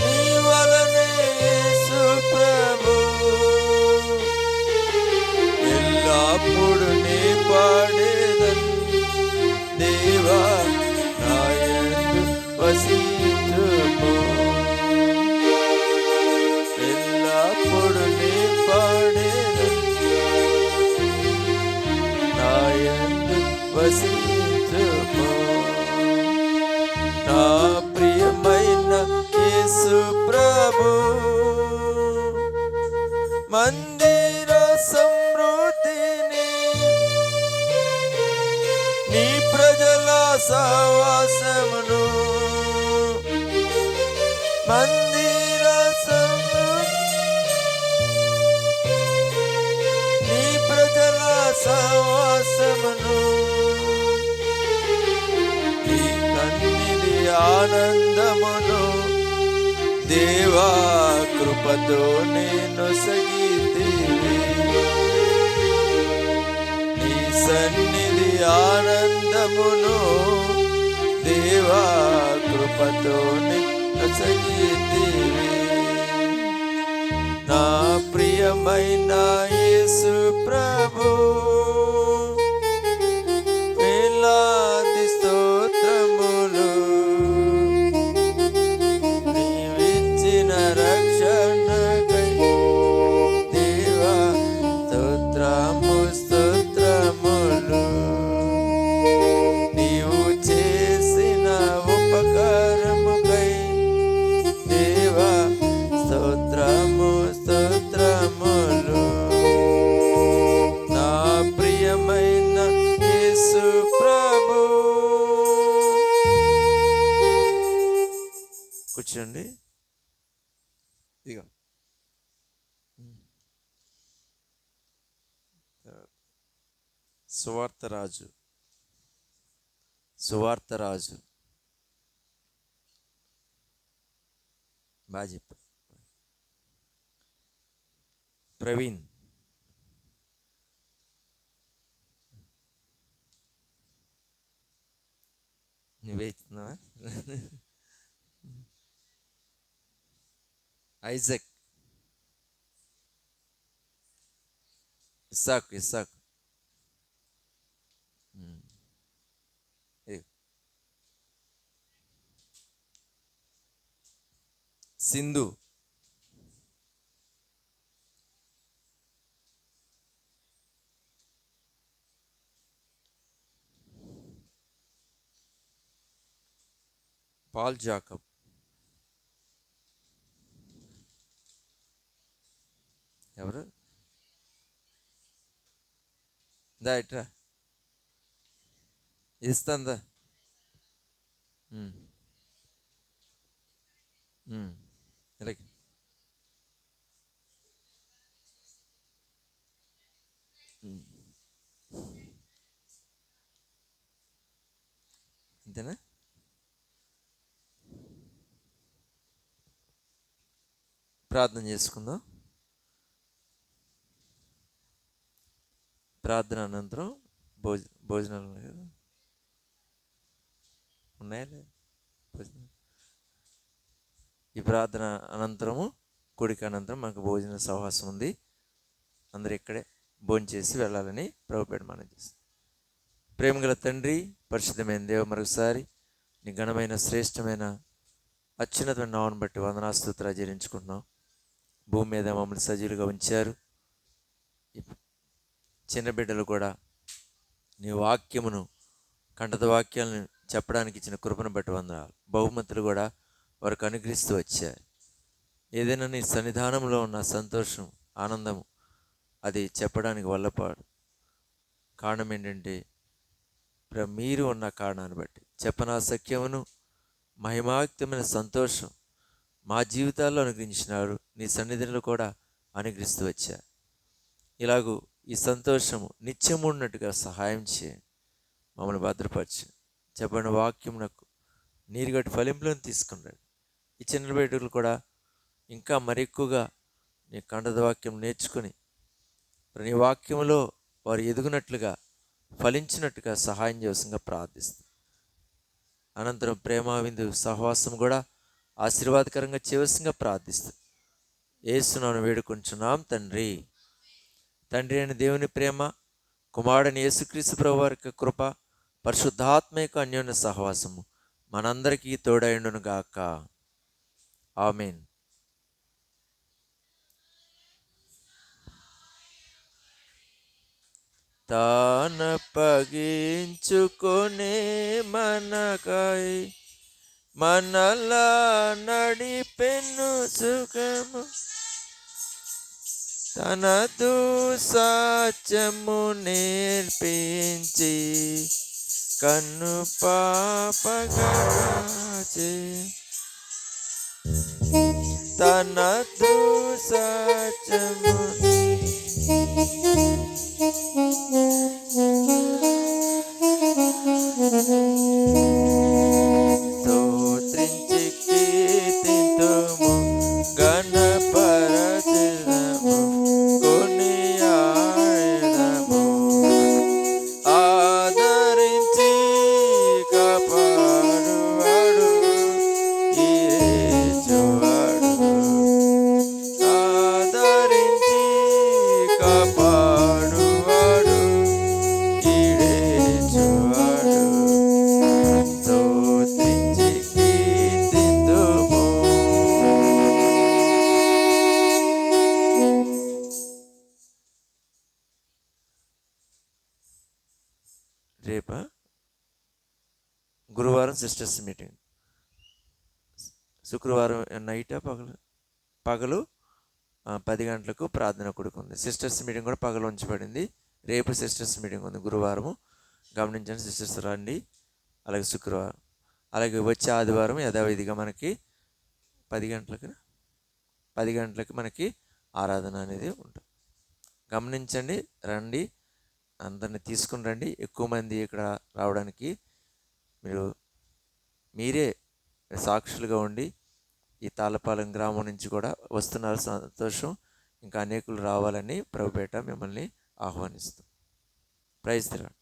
నీ వలనే యేసు ప్రభు. ఎల్లప్పుడు నీ పాడేదన్ దేవా నాయందు వసించుము. ఎల్లప్పుడు నీ పాడేదన్ నాయందు వసించుము. నా ప్రియమైన యేసు ప్రభు, మందిర సమృద్ధిని నీ ప్రజల సహవాసమును. మందిర సమృద్ధి నీ ప్రజల సహవాసమును. నీ కన్నిధి ఆనందమును దేవా కృపతో నేను సగితివి. నీ సన్నిధి ఆనందమును దేవా కృపతో నేను సగితివి. నా ప్రియమైన యేసు ప్రభు, వేలాది స్తోత్రములు, నీవిచ్చిన రక్షణకై దేవా స్తోత్రము స్తోత్రములు. నీవు చేసిన ఉపకారముకై దేవా స్తోత్రము స్తోత్రములు. నా ప్రియమైన యేసు ప్రభు. కూర్చోండి. ఇక సువార్తరాజు బాగా చెప్పు. ప్రవీణ్, నువ్వే ఇస్తున్నావా? ఐజక్, ఇస్సాకు, ఇస్సాకు. సింధు, పాల్ జాకబ్, ఎవరు? దా ఇట్రా, ఇస్తుందా? ఇలాగే అంతేనా? ప్రార్థన చేసుకుందాం. ప్రార్థన అనంతరం భోజనాలు ఉన్నాయి కదా, ఉన్నాయా లేదా భోజనం? ఈ ప్రార్థన అనంతరము, కుడికి అనంతరం మనకు భోజన సహవాసం ఉంది. అందరు ఇక్కడే భోజనం చేసి వెళ్ళాలని ప్రభుపేట మనం చేస్తాం. ప్రేమగల తండ్రి, పరిశుద్ధమైన దేవ, మరొకసారి నీ ఘనమైన శ్రేష్టమైన అత్యున్నతమైన నామమును బట్టి వందనాస్తుతులు ఆచరించుకుంటున్నాం. భూమి మీద మమ్మల్ని సజీవులుగా ఉంచారు. చిన్న బిడ్డలు కూడా నీ వాక్యమును, కంఠత వాక్యాలను చెప్పడానికి ఇచ్చిన కృపను బట్టి వందనాలు. బహుమతులు కూడా వారికి అనుగ్రహిస్తూ వచ్చారు. ఏదైనా నీ సన్నిధానంలో ఉన్న సంతోషం, ఆనందము అది చెప్పడానికి వల్లపాడు. కారణం ఏంటంటే మీరు ఉన్న కారణాన్ని బట్టి చెప్పనా సఖ్యమును మహిమాయుక్తమైన సంతోషం మా జీవితాల్లో అనుగ్రహించినారు. నీ సన్నిధిలో కూడా అనుగ్రహిస్తూ వచ్చారు. ఇలాగూ ఈ సంతోషము నిత్యము ఉన్నట్టుగా సహాయం చేయండి. మమ్మల్ని భద్రపరిచి చెప్పిన వాక్యం నాకు నీరుగట్టి ఫలింపులను తీసుకున్నాడు. ఈ చిన్న బిడ్డలు కూడా ఇంకా మరి ఎక్కువగా నీ కంఠద వాక్యం నేర్చుకుని నీ వాక్యంలో వారు ఎదుగునట్లుగా, ఫలించినట్టుగా సహాయం చేయంగా ప్రార్థిస్తాం. అనంతరం ప్రేమ విందు సహవాసం కూడా ఆశీర్వాదకరంగా చేయవలసిందిగా ప్రార్థిస్తాం. యేసునామమున వేడుకొంచున్నాం తండ్రి. తండ్రి అయిన దేవుని ప్రేమ, కుమారుడైన యేసుక్రీస్తు ప్రభువు వారి యొక్క కృప, పరిశుద్ధాత్మ యొక్క అన్యోన్య సహవాసము మనందరికీ తోడైండును గాక. ఆమేన్. తానప్పగించుకొనే మనకై మనలా నడిపెను సుఖము, తనదు సాత్యము నేర్పించి కన్ను పాపగా కాచే, తనదు సాత్యము స్తోత్రించి కీర్తింతుము, గణపరచెదము, కొనియాడెదము. ఆదరించి కాపాడువాడు యేసువాడు, ఆదరించి కాపాడువాడు యేసువాడు. స్తోత్రించి కీర్తింతుము. రేపా గురువారం సిస్టర్స్ మీటింగ్, శుక్రవారం నైటా పగలు 10 గంటలకు ప్రార్థన కొడుకుంది. సిస్టర్స్ మీటింగ్ కూడా పగలు ఉంచబడింది. రేపు సిస్టర్స్ మీటింగ్ ఉంది గురువారము, గమనించండి సిస్టర్స్ రండి. అలాగే శుక్రవారం, అలాగే వచ్చే ఆదివారం యథావిధిగా మనకి 10 గంటలకు మనకి ఆరాధన అనేది ఉంటుంది. గమనించండి, రండి, అందరిని తీసుకుని రండి. ఎక్కువ మంది ఇక్కడ రావడానికి మీరే సాక్షులుగా ఉండి ఈ తాళ్ళపాలెం గ్రామం నుంచి కూడా వస్తున్నారు. సంతోషం. ఇంకా అనేకులు రావాలని ప్రభుపేట మిమ్మల్ని ఆహ్వానిస్తాం. Praise the lord.